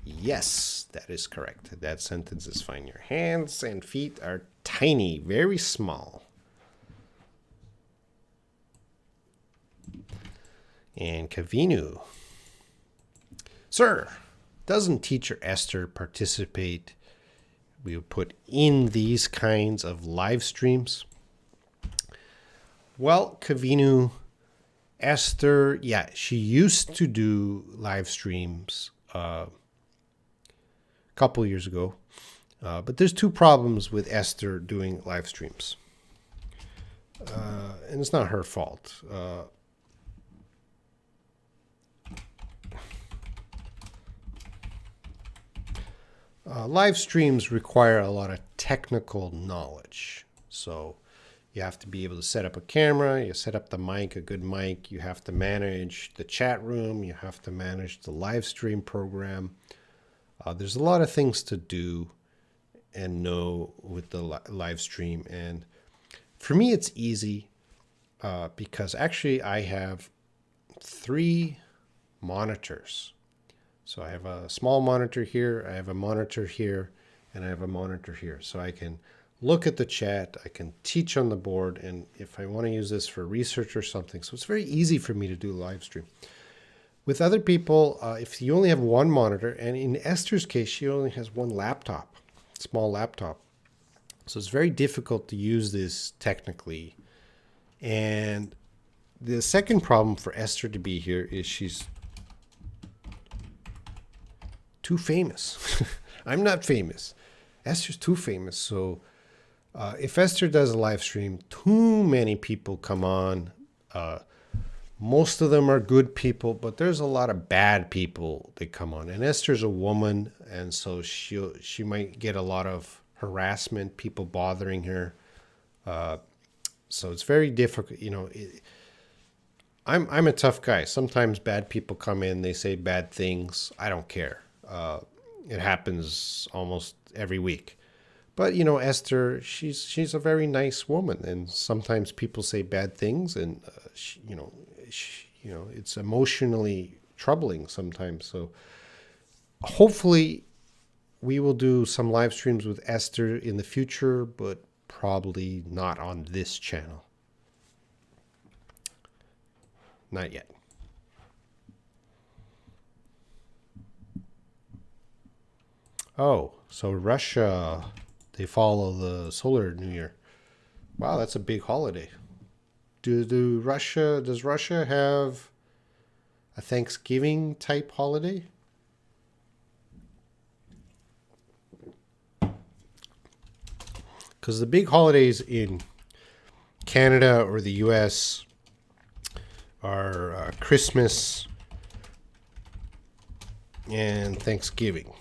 Yes, that is correct. That sentence is fine. Your hands and feet are tiny, very small. And Kavinu. Sir, doesn't teacher Esther participate, we would put, in these kinds of live streams? Well, Kavinu, Esther, yeah, she used to do live streams a couple years ago. But there's two problems with Esther doing live streams. And it's not her fault. Live streams require a lot of technical knowledge. So you have to be able to set up a camera, you set up the mic, a good mic, you have to manage the chat room, you have to manage the live stream program. There's a lot of things to do and know with the live stream. And for me, it's easy because actually I have 3 monitors. So I have a small monitor here, I have a monitor here, and I have a monitor here. So I can look at the chat, I can teach on the board, and if I want to use this for research or something. So it's very easy for me to do live stream. With other people, if you only have one monitor, and in Esther's case, she only has one laptop, small laptop. So it's very difficult to use this technically. And the second problem for Esther to be here is she's too famous. I'm not famous. Esther's too famous. So if Esther does a live stream, too many people come on. Most of them are good people, but there's a lot of bad people that come on. And Esther's a woman, and so she might get a lot of harassment, people bothering her. So it's very difficult. You know, I'm a tough guy. Sometimes bad people come in, they say bad things. I don't care. It happens almost every week. But, you know, Esther, she's a very nice woman, and sometimes people say bad things, and it's emotionally troubling sometimes. So hopefully we will do some live streams with Esther in the future, but probably not on this channel. Not yet. Oh, so Russia, they follow the solar new year. Wow, that's a big holiday. Does Russia have a Thanksgiving type holiday? Because the big holidays in Canada or the US are Christmas and Thanksgiving.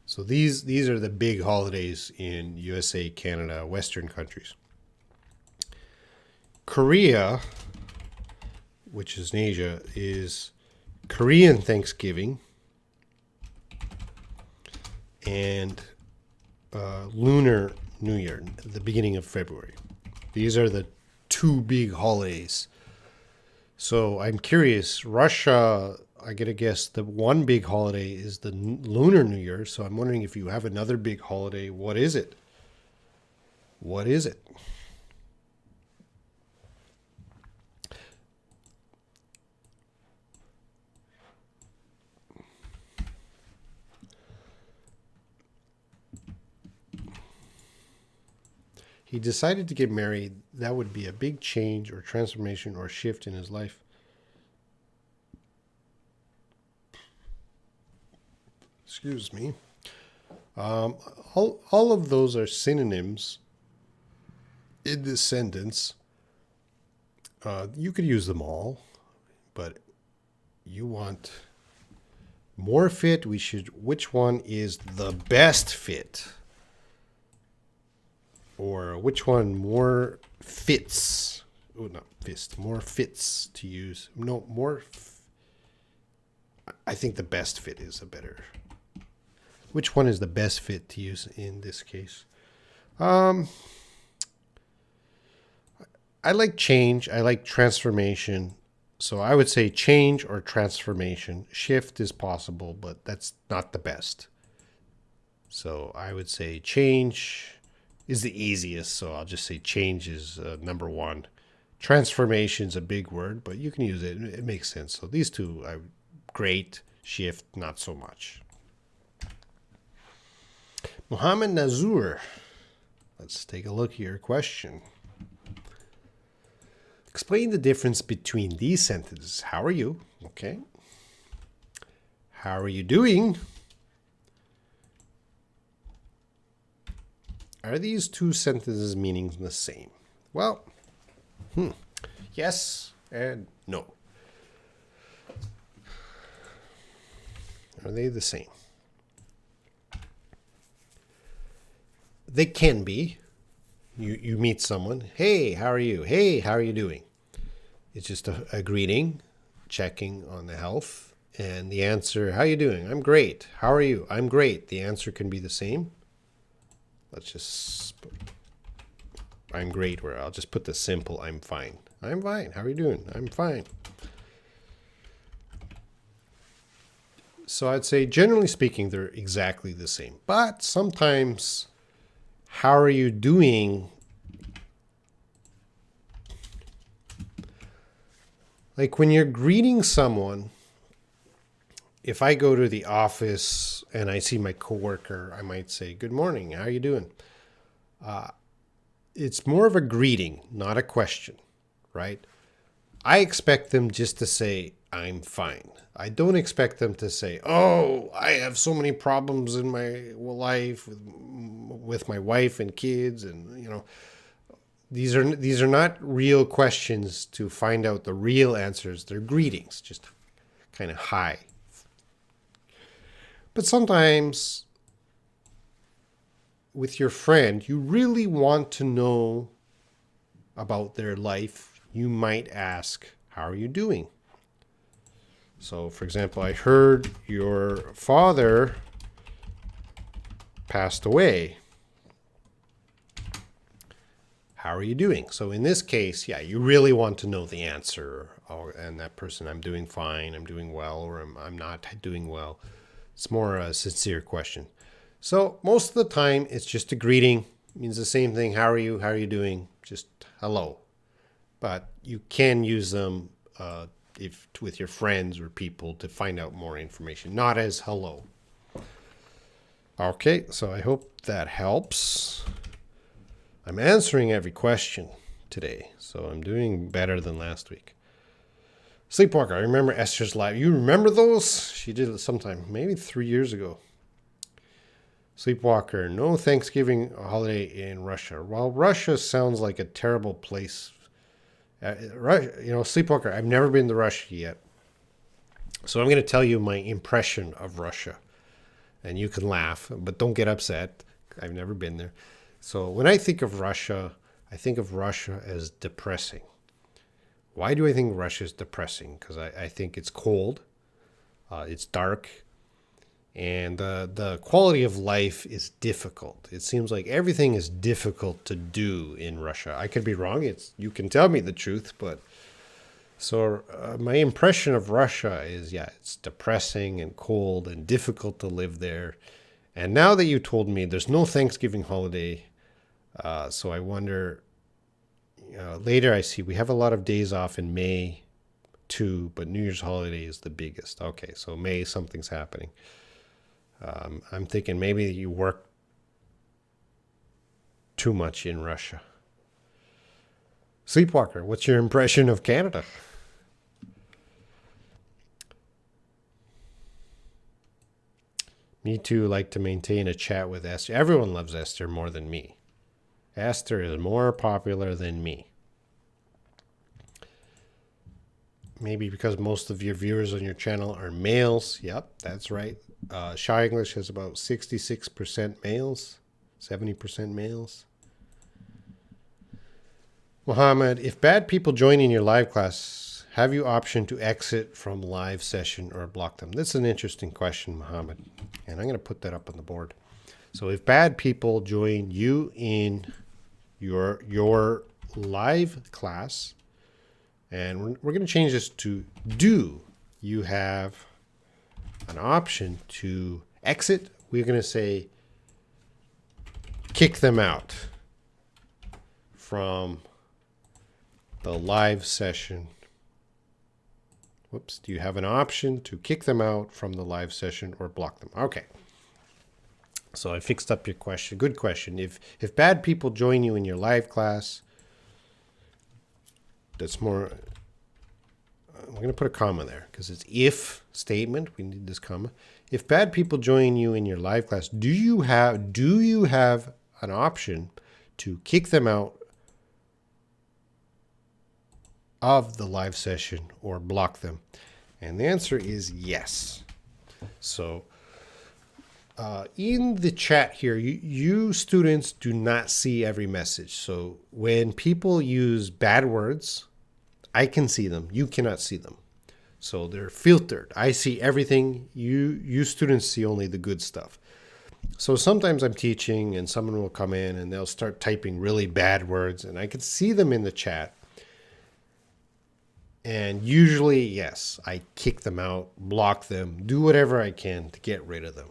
So these are the big holidays in USA, Canada, Western countries. Korea, which is in Asia, is Korean Thanksgiving and Lunar New Year, the beginning of February. These are the 2 big holidays. So I'm curious, Russia, I gotta guess the one big holiday is the Lunar New Year. So I'm wondering if you have another big holiday, what is it? What is it? He decided to get married. That would be a big change or transformation or shift in his life. Excuse me. All of those are synonyms in this sentence. You could use them all, but you want more fit. Which one is the best fit? Or which one more fits? Oh, not fist. More fits to use. No, more. I think the best fit is a better. Which one is the best fit to use in this case? I like change. I like transformation. So I would say change or transformation. Shift is possible, but that's not the best. So I would say change is the easiest. So I'll just say change is number one. Transformation is a big word, but you can use it. It makes sense. So these two are great. Shift, not so much. Mohammed Nazur. Let's take a look at your question. Explain the difference between these sentences. How are you? Okay. How are you doing? Are these two sentences meaning the same? Well, yes and no. Are they the same? They can be. You meet someone. Hey, how are you? Hey, how are you doing? It's just a greeting, checking on the health. And the answer, how are you doing? I'm great. How are you? I'm great. The answer can be the same. Let's just, I'm great, where I'll just put the simple, I'm fine. I'm fine. How are you doing? I'm fine. So I'd say, generally speaking, they're exactly the same. But sometimes, how are you doing? Like when you're greeting someone, if I go to the office and I see my coworker, I might say, good morning, how are you doing? It's more of a greeting, not a question, right? I expect them just to say, I'm fine. I don't expect them to say, oh, I have so many problems in my life with my wife and kids. And, you know, these are not real questions to find out the real answers. They're greetings, just kind of hi. But sometimes with your friend, you really want to know about their life. You might ask, how are you doing? So, for example, I heard your father passed away. How are you doing? So in this case, yeah, you really want to know the answer. And that person, I'm doing fine, I'm doing well, or I'm not doing well. It's more a sincere question. So most of the time, it's just a greeting. It means the same thing. How are you? How are you doing? Just hello. But you can use them if with your friends or people to find out more information, not as hello. Okay, so I hope that helps. I'm answering every question today, so I'm doing better than last week. Sleepwalker, I remember Esther's live. You remember those? She did it sometime, maybe 3 years ago. Sleepwalker, no Thanksgiving holiday in Russia. Well, Russia sounds like a terrible place. Sleepwalker, I've never been to Russia yet. So I'm going to tell you my impression of Russia. And you can laugh, but don't get upset. I've never been there. So when I think of Russia, I think of Russia as depressing. Why do I think Russia is depressing? Because I think it's cold, it's dark, and the quality of life is difficult. It seems like everything is difficult to do in Russia. I could be wrong. You can tell me the truth, but so my impression of Russia is, yeah, it's depressing and cold and difficult to live there. And now that you told me there's no Thanksgiving holiday, so I wonder, later I see we have a lot of days off in May too, but New Year's holiday is the biggest. Okay, so May, something's happening. I'm thinking maybe you work too much in Russia. Sleepwalker, what's your impression of Canada? Me too like to maintain a chat with Esther. Everyone loves Esther more than me. Esther is more popular than me. Maybe because most of your viewers on your channel are males. Yep, that's right. Shy English has about 66% males, 70% males. Mohammed, if bad people join in your live class, have you option to exit from live session or block them? This is an interesting question, Mohammed, and I'm going to put that up on the board. So if bad people join you in your live class, and we're going to change this to do you have an option to exit, we're going to say kick them out from the live session. Whoops. Do you have an option to kick them out from the live session or block them? Okay. So I fixed up your question. Good question. If bad people join you in your live class, that's more, we're going to put a comma there because it's if statement. We need this comma. If bad people join you in your live class, do you have an option to kick them out of the live session or block them? And the answer is yes. So in the chat here, you students do not see every message. So when people use bad words, I can see them. You cannot see them. So they're filtered. I see everything. You students see only the good stuff. So sometimes I'm teaching and someone will come in and they'll start typing really bad words and I can see them in the chat. And usually, yes, I kick them out, block them, do whatever I can to get rid of them.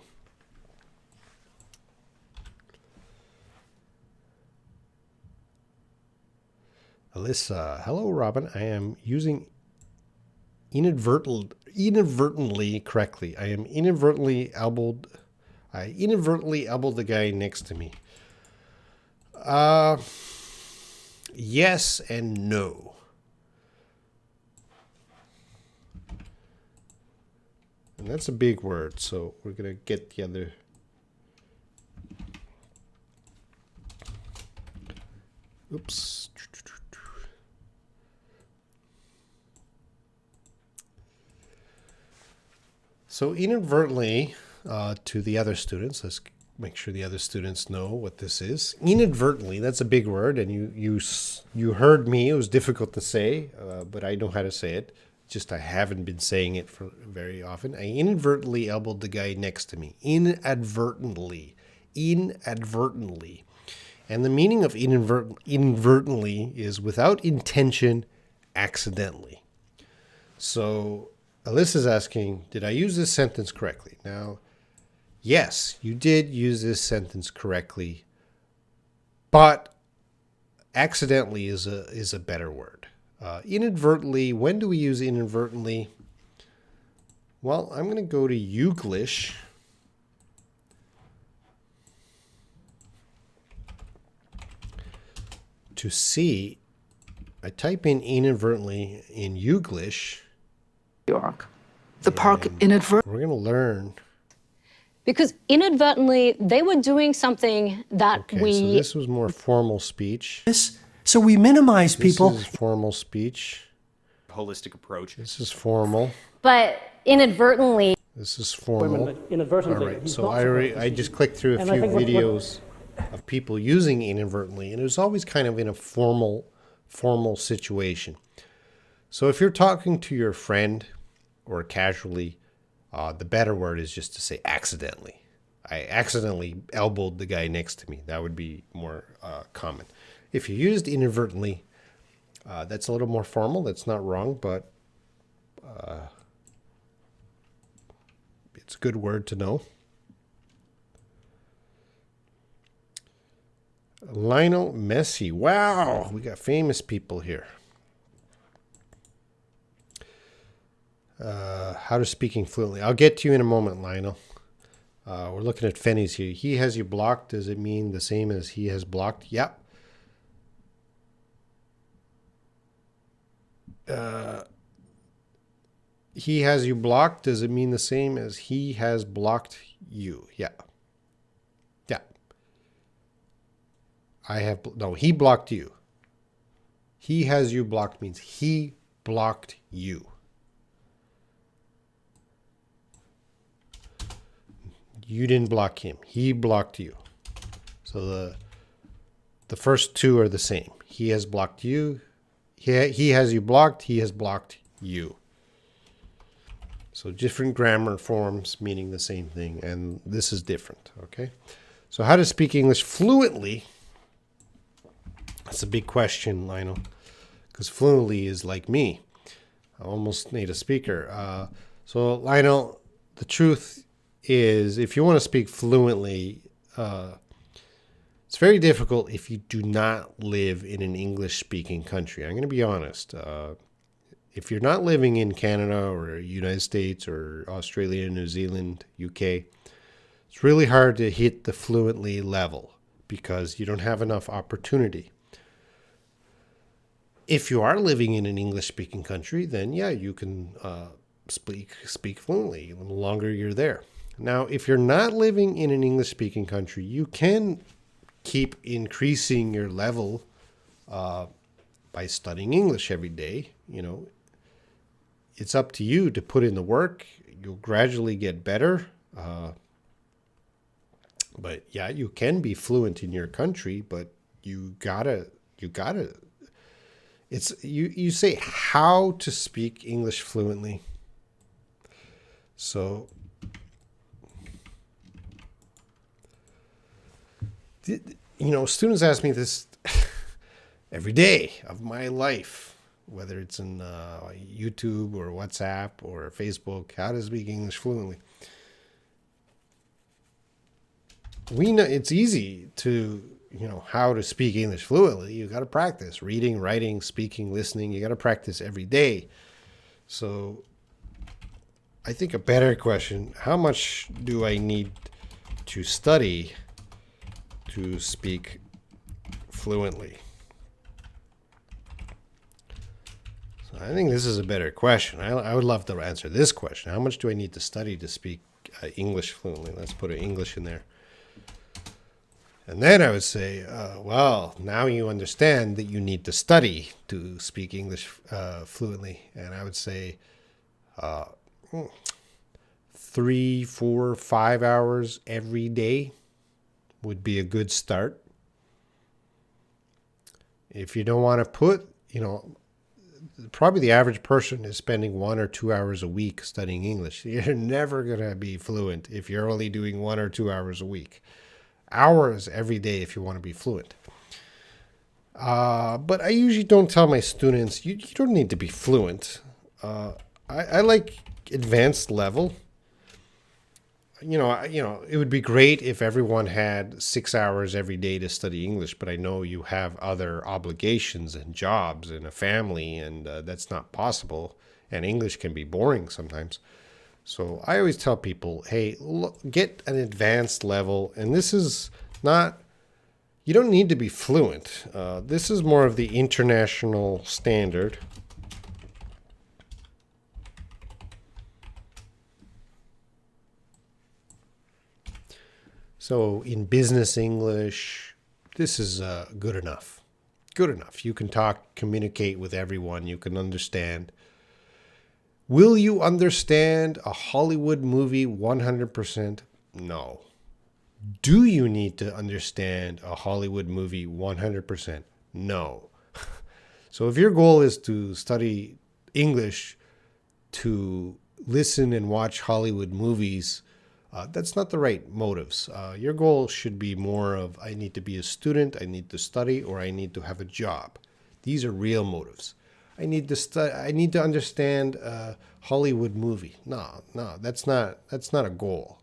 Alyssa, hello, Robin. I am using inadvertently correctly. I inadvertently elbowed the guy next to me. Yes and no. And that's a big word, so we're going to get the other. Oops. So inadvertently, to the other students, let's make sure the other students know what this is. Inadvertently, that's a big word, and you heard me. It was difficult to say, but I know how to say it. Just I haven't been saying it for very often. I inadvertently elbowed the guy next to me. Inadvertently. And the meaning of inadvertently is without intention, accidentally. So Alyssa's asking, did I use this sentence correctly? Now, yes, you did use this sentence correctly, but accidentally is a better word. Inadvertently, when do we use inadvertently? Well, I'm going to go to Youglish. To see, I type in inadvertently in Youglish. York. The park inadvertently. We're going to learn. Because inadvertently, they were doing something that So this was more formal speech. So we minimize people. This is formal speech. Holistic approach. This is formal. But inadvertently. This is formal. Inadvertently. All right. So I just clicked through a few videos of people using inadvertently, and it was always kind of in a formal situation. So if you're talking to your friend or casually, the better word is just to say accidentally. I accidentally elbowed the guy next to me. That would be more common. If you used inadvertently, that's a little more formal. That's not wrong, but it's a good word to know. Lionel Messi. Wow, we got famous people here. How to speaking fluently. I'll get to you in a moment, Lionel. We're looking at Fenny's here. He has you blocked. Does it mean the same as he has blocked? Yep. he has you blocked, does it mean the same as he has blocked you? Yeah. Yeah. He blocked you. He has you blocked means he blocked you. You didn't block him. He blocked you. So the first two are the same. He has blocked you. He has you blocked. He has blocked you. So different grammar forms meaning the same thing, and this is different, okay? So how to speak English fluently? That's a big question, Lionel, because fluently is like me. I almost native speaker. So Lionel, the truth is, if you want to speak fluently, it's very difficult if you do not live in an English-speaking country. I'm going to be honest. If you're not living in Canada or United States or Australia, New Zealand, UK, it's really hard to hit the fluently level because you don't have enough opportunity. If you are living in an English-speaking country, then yeah, you can speak fluently the longer you're there. Now, if you're not living in an English-speaking country, you can keep increasing your level by studying English every day. You know, it's up to you to put in the work. You'll gradually get better. But yeah, you can be fluent in your country, but you gotta. It's you say how to speak English fluently. So students ask me this every day of my life, whether it's in YouTube or WhatsApp or Facebook, how to speak English fluently. We know it's easy to, how to speak English fluently. You got to practice reading, writing, speaking, listening. You got to practice every day. So I think a better question, how much do I need to study to speak fluently? So I think this is a better question. I would love to answer this question. How much do I need to study to speak English fluently? Let's put an English in there. And then I would say, well, now you understand that you need to study to speak English fluently. And I would say 3, 4, 5 hours every day would be a good start. If you don't want to put, probably the average person is spending 1 or 2 hours a week studying English. You're never going to be fluent if you're only doing 1 or 2 hours a week. Hours every day if you want to be fluent. But I usually don't tell my students, you don't need to be fluent. I like advanced level. It would be great if everyone had 6 hours every day to study English, but I know you have other obligations and jobs and a family, and that's not possible. And English can be boring sometimes. So I always tell people, hey, look, get an advanced level. And this is not, you don't need to be fluent. This is more of the international standard. So in business English, this is good enough. Good enough. You can talk, communicate with everyone. You can understand. Will you understand a Hollywood movie 100%? No. Do you need to understand a Hollywood movie 100%? No. So if your goal is to study English to listen and watch Hollywood movies, that's not the right motives. Your goal should be more of, I need to be a student, I need to study, or I need to have a job. These are real motives. I need to understand a Hollywood movie. No, that's not a goal.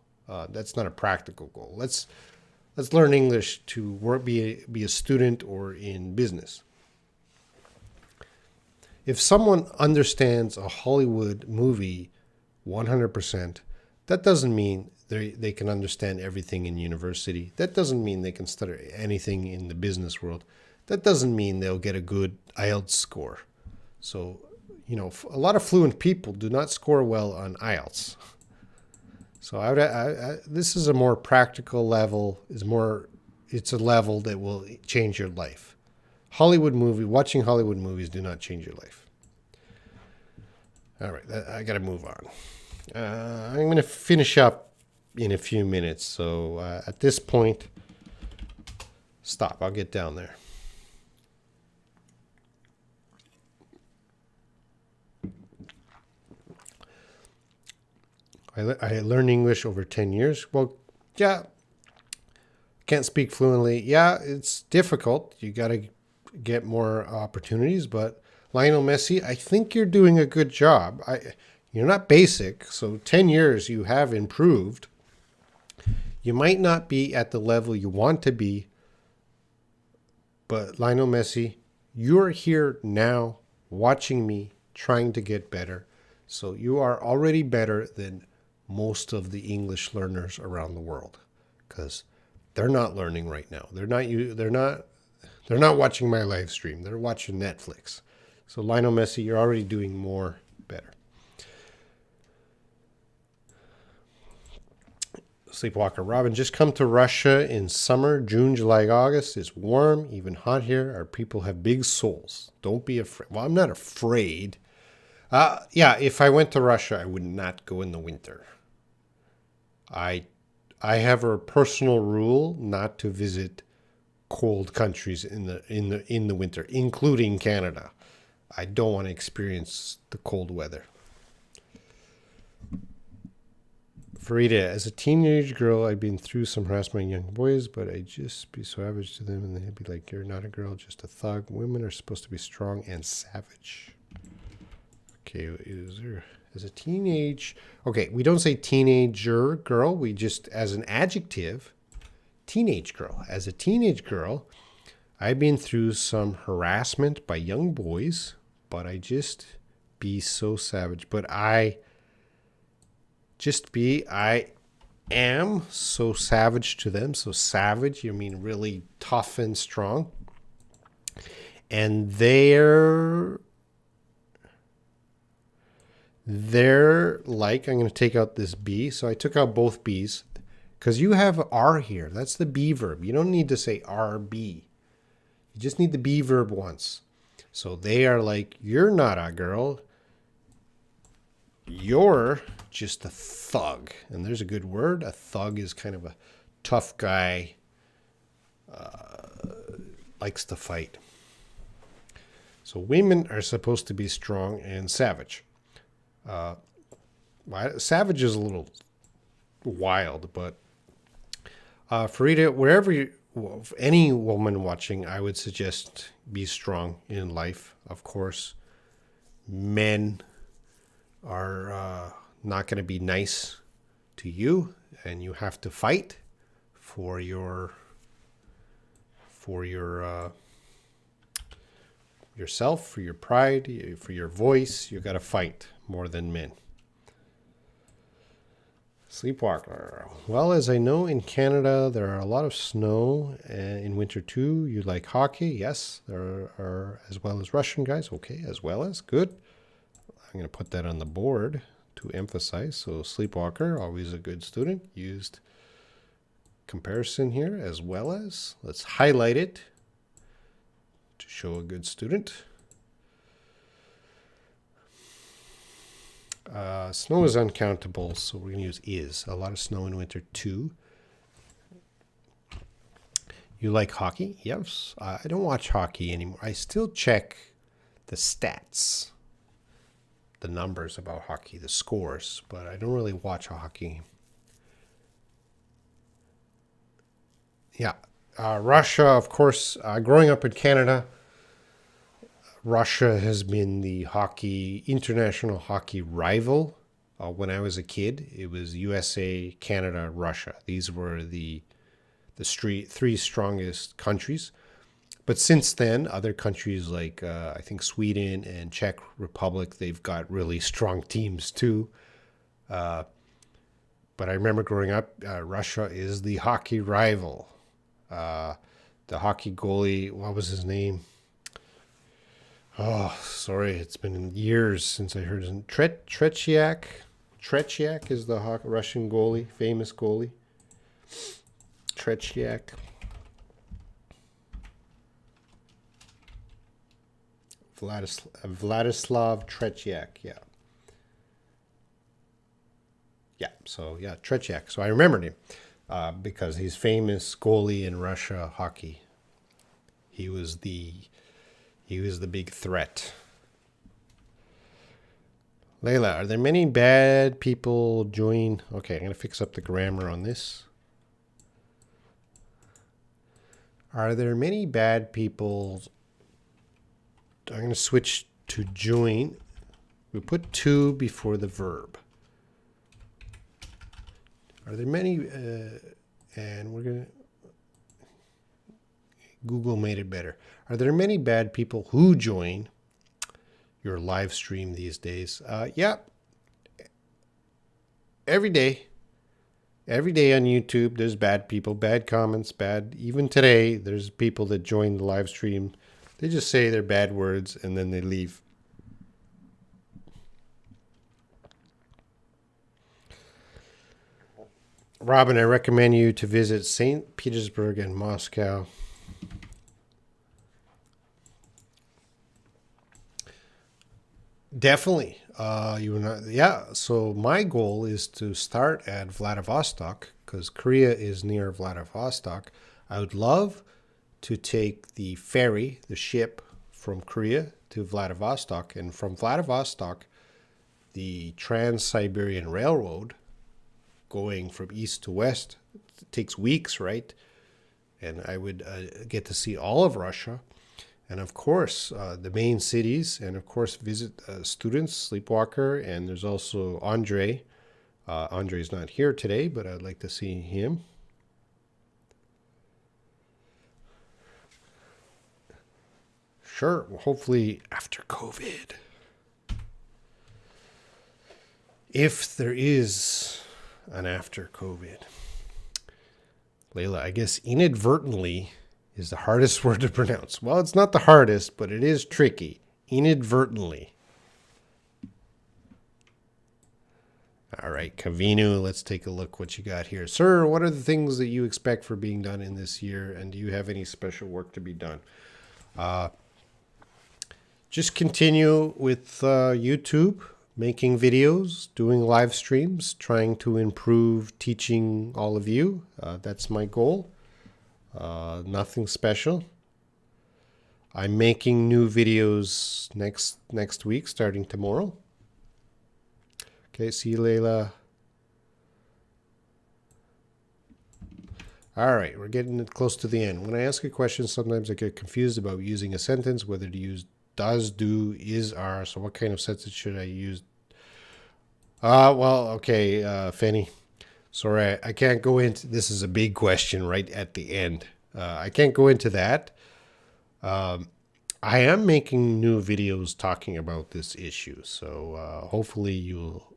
That's not a practical goal. Let's learn English to be a student or in business. If someone understands a Hollywood movie 100%, that doesn't mean they can understand everything in university. That doesn't mean they can study anything in the business world. That doesn't mean they'll get a good IELTS score. So you know, a lot of fluent people do not score well on IELTS. So this is a more practical level. It's a level that will change your life. Watching Hollywood movies do not change your life. All right, I got to move on. I'm going to finish up in a few minutes. So at this point, stop. I'll get down there. I learned English over 10 years. Well, yeah, can't speak fluently. Yeah, it's difficult. You got to get more opportunities. But Lionel Messi, I think you're doing a good job. You're not basic, so 10 years you have improved. You might not be at the level you want to be, but Lionel Messi, you're here now watching me trying to get better. So you are already better than most of the English learners around the world, because they're not learning right now. They're not watching my live stream. They're watching Netflix. So Lionel Messi, you're already doing more better. Sleepwalker Robin, just come to Russia in summer, June, July, August. It's warm, even hot here. Our people have big souls. Don't be afraid. Well, I'm not afraid. Yeah, if I went to Russia, I would not go in the winter. I have a personal rule not to visit cold countries in the winter, including Canada. I don't want to experience the cold weather. Farida, as a teenage girl, I'd been through some harassment young boys, but I'd just be so savage to them, and they'd be like, "You're not a girl, just a thug." Women are supposed to be strong and savage. Okay, is there as a teenage? Okay, we don't say teenager girl. We just, as an adjective, teenage girl. As a teenage girl, I've been through some harassment by young boys, but I just be so savage. But I am so savage to them. So savage, you mean really tough and strong. And they're like, I'm going to take out this B. So I took out both B's because you have R here. That's the B verb. You don't need to say RB. You just need the be verb once. So they are like, you're not a girl. You're just a thug. And there's a good word. A thug is kind of a tough guy, likes to fight. So women are supposed to be strong and savage. Savage is a little wild, but Farida, any woman watching, I would suggest be strong in life. Of course, men are not going to be nice to you, and you have to fight for yourself, for your pride, for your voice. You got to fight more than men. Sleepwalker. Well, as I know, in Canada, there are a lot of snow in winter too. You like hockey? Yes. There are, as well as Russian guys. Okay, as well as. Good. I'm going to put that on the board to emphasize. So Sleepwalker, always a good student. Used comparison here, as well as. Let's highlight it to show a good student. Snow is uncountable, so we're going to use is. A lot of snow in winter too. You like hockey? Yes. I don't watch hockey anymore. I still check the stats, the numbers about hockey, the scores, but I don't really watch hockey. Yeah. Russia, of course, growing up in Canada, Russia has been the international hockey rival. When I was a kid, it was USA, Canada, Russia. These were the three strongest countries. But since then, other countries like I think Sweden and Czech Republic, they've got really strong teams too. But I remember growing up, Russia is the hockey rival. The hockey goalie, what was his name? Oh, sorry. It's been years since I heard him. Tretiak. Tretiak is the Russian goalie, famous goalie. Tretiak. Vladislav Tretiak. Yeah. Yeah. So, yeah, Tretiak. So I remembered him because he's famous goalie in Russia hockey. He was the big threat. Layla, are there many bad people join? Okay, I'm going to fix up the grammar on this. Are there many bad people? I'm going to switch to join. We put to before the verb. Are there many? And we're going to. Google made it better. Are there many bad people who join your live stream these days? Yeah. Every day on YouTube, there's bad people, bad comments, bad. Even today, there's people that join the live stream. They just say their bad words and then they leave. Robin, I recommend you to visit St. Petersburg and Moscow. Definitely. Yeah. So my goal is to start at Vladivostok because Korea is near Vladivostok. I would love to take the ferry, the ship from Korea to Vladivostok, and from Vladivostok, the Trans-Siberian Railroad going from east to west. It takes weeks, right? And I would get to see all of Russia. And of course, the main cities, and of course, visit students, Sleepwalker, and there's also Andre. Andre's not here today, but I'd like to see him. Sure, well, hopefully after COVID. If there is an after COVID. Layla, I guess inadvertently is the hardest word to pronounce. Well, it's not the hardest, but it is tricky. Inadvertently. All right, Kavinu, let's take a look what you got here. Sir, what are the things that you expect for being done in this year, and do you have any special work to be done? Just continue with YouTube, making videos, doing live streams, trying to improve teaching all of you. That's my goal. Nothing special. I'm making new videos next week, starting tomorrow. Okay, see you, Layla. All right, we're getting close to the end. When I ask a question, sometimes I get confused about using a sentence, whether to use does, do, is, are. So what kind of sentence should I use? Well, okay, Fanny. Sorry, I can't go into, this is a big question right at the end. I can't go into that. I am making new videos talking about this issue. So hopefully you'll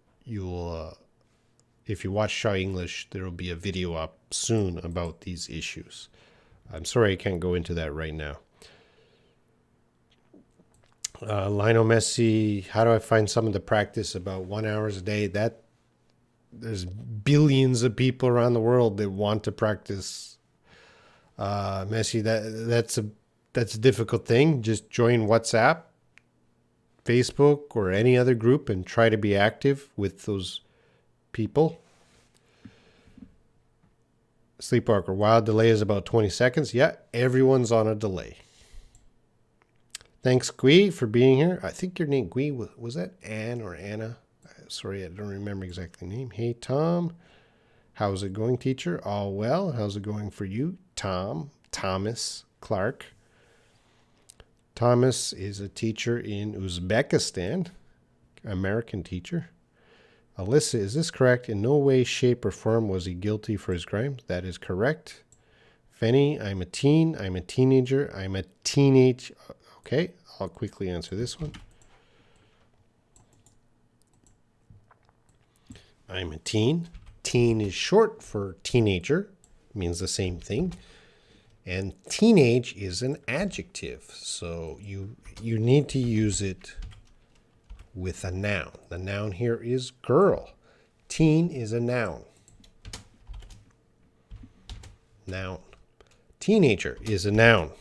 if you watch Shaw English, there will be a video up soon about these issues. I'm sorry I can't go into that right now. Lionel Messi, how do I find someone to practice about 1 hour a day? There's billions of people around the world that want to practice Messi. That's a difficult thing. Just join WhatsApp, Facebook, or any other group and try to be active with those people. Sleepwalker, while delay is about 20 seconds. Yeah, everyone's on a delay. Thanks, Gui, for being here. I think your name, Gui, was that Anne or Anna? Sorry, I don't remember exactly the name. Hey, Tom. How's it going, teacher? All well. How's it going for you? Thomas Clark. Thomas is a teacher in Uzbekistan, American teacher. Alyssa, is this correct? In no way, shape, or form was he guilty for his crimes. That is correct. Fenny, I'm a teen. I'm a teenager. I'm a teenage. Okay, I'll quickly answer this one. I'm a teen. Teen is short for teenager. It means the same thing. And teenage is an adjective, so you need to use it with a noun. The noun here is girl. Teen is a noun. Noun. Teenager is a noun.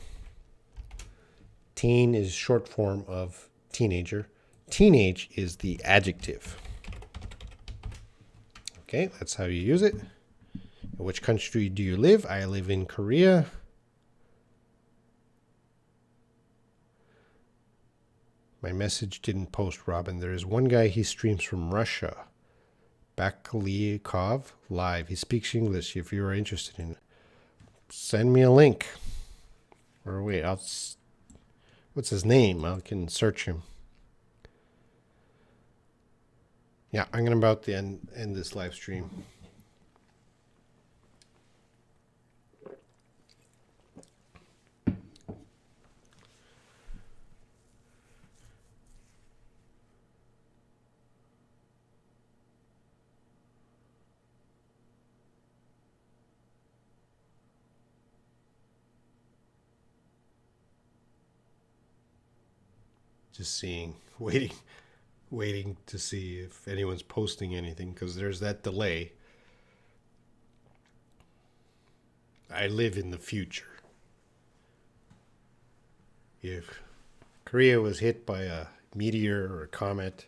Teen is short form of teenager. Teenage is the adjective. Okay, that's how you use it. In which country do you live? I live in Korea. My message didn't post, Robin. There is one guy, he streams from Russia. Bakliakov live. He speaks English if you are interested in it. Send me a link. Or wait, what's his name? I can search him. Yeah, I'm about to end this live stream. Just seeing, waiting to see if anyone's posting anything, because there's that delay. I live in the future. If Korea was hit by a meteor or a comet,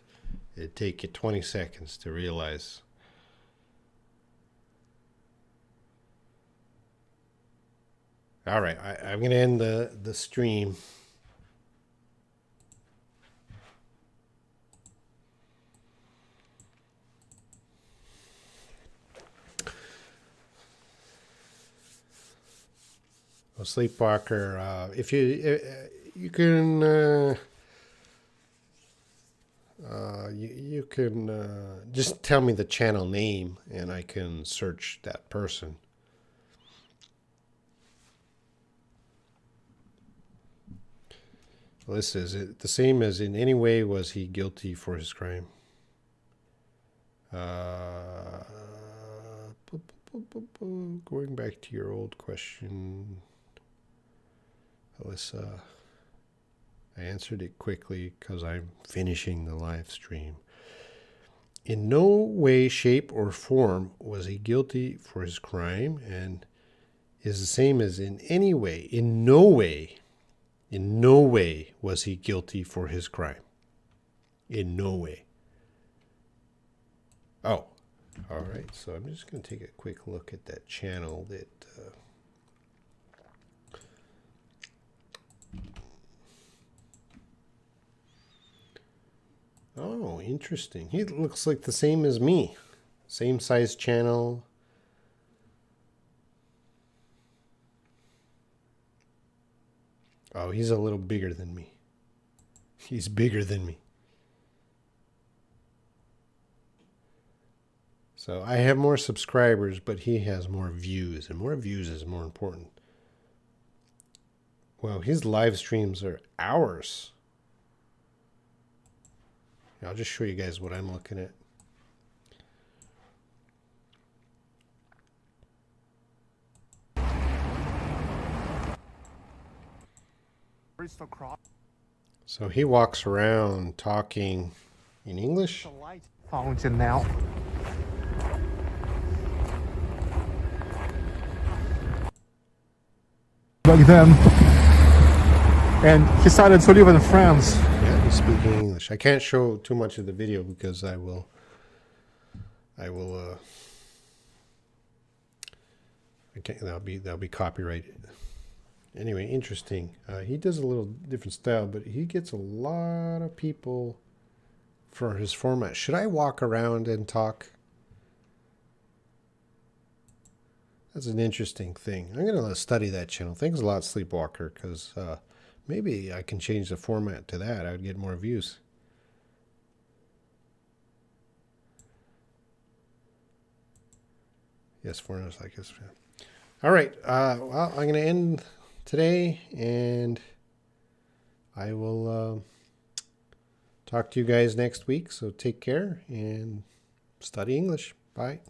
it'd take you 20 seconds to realize. All right, I'm going to end the stream. Well, Sleepwalker, if you can you can just tell me the channel name and I can search that person. Well, this is it. The same as in any way was he guilty for his crime. Going back to your old question, Alyssa, I answered it quickly because I'm finishing the live stream. In no way, shape, or form was he guilty for his crime, and is the same as in any way. In no way was he guilty for his crime. In no way. Oh, all right. So I'm just going to take a quick look at that channel that... Oh, interesting. He looks like the same as me. Same size channel. Oh, he's a little bigger than me. He's bigger than me. So I have more subscribers, but he has more views, and more views is more important. Well, his live streams are hours. I'll just show you guys what I'm looking at. So he walks around talking in English. Fountain now. Back then, and he started to live in France. Yeah, he's speaking English. I can't show too much of the video because I can't, that'll be copyrighted. Anyway, interesting. He does a little different style, but he gets a lot of people for his format. Should I walk around and talk? That's an interesting thing. I'm going to study that channel. Thanks a lot, Sleepwalker, because maybe I can change the format to that. I would get more views. Yes, foreigners like us. All right. Well, I'm going to end today, and I will talk to you guys next week. So take care and study English. Bye.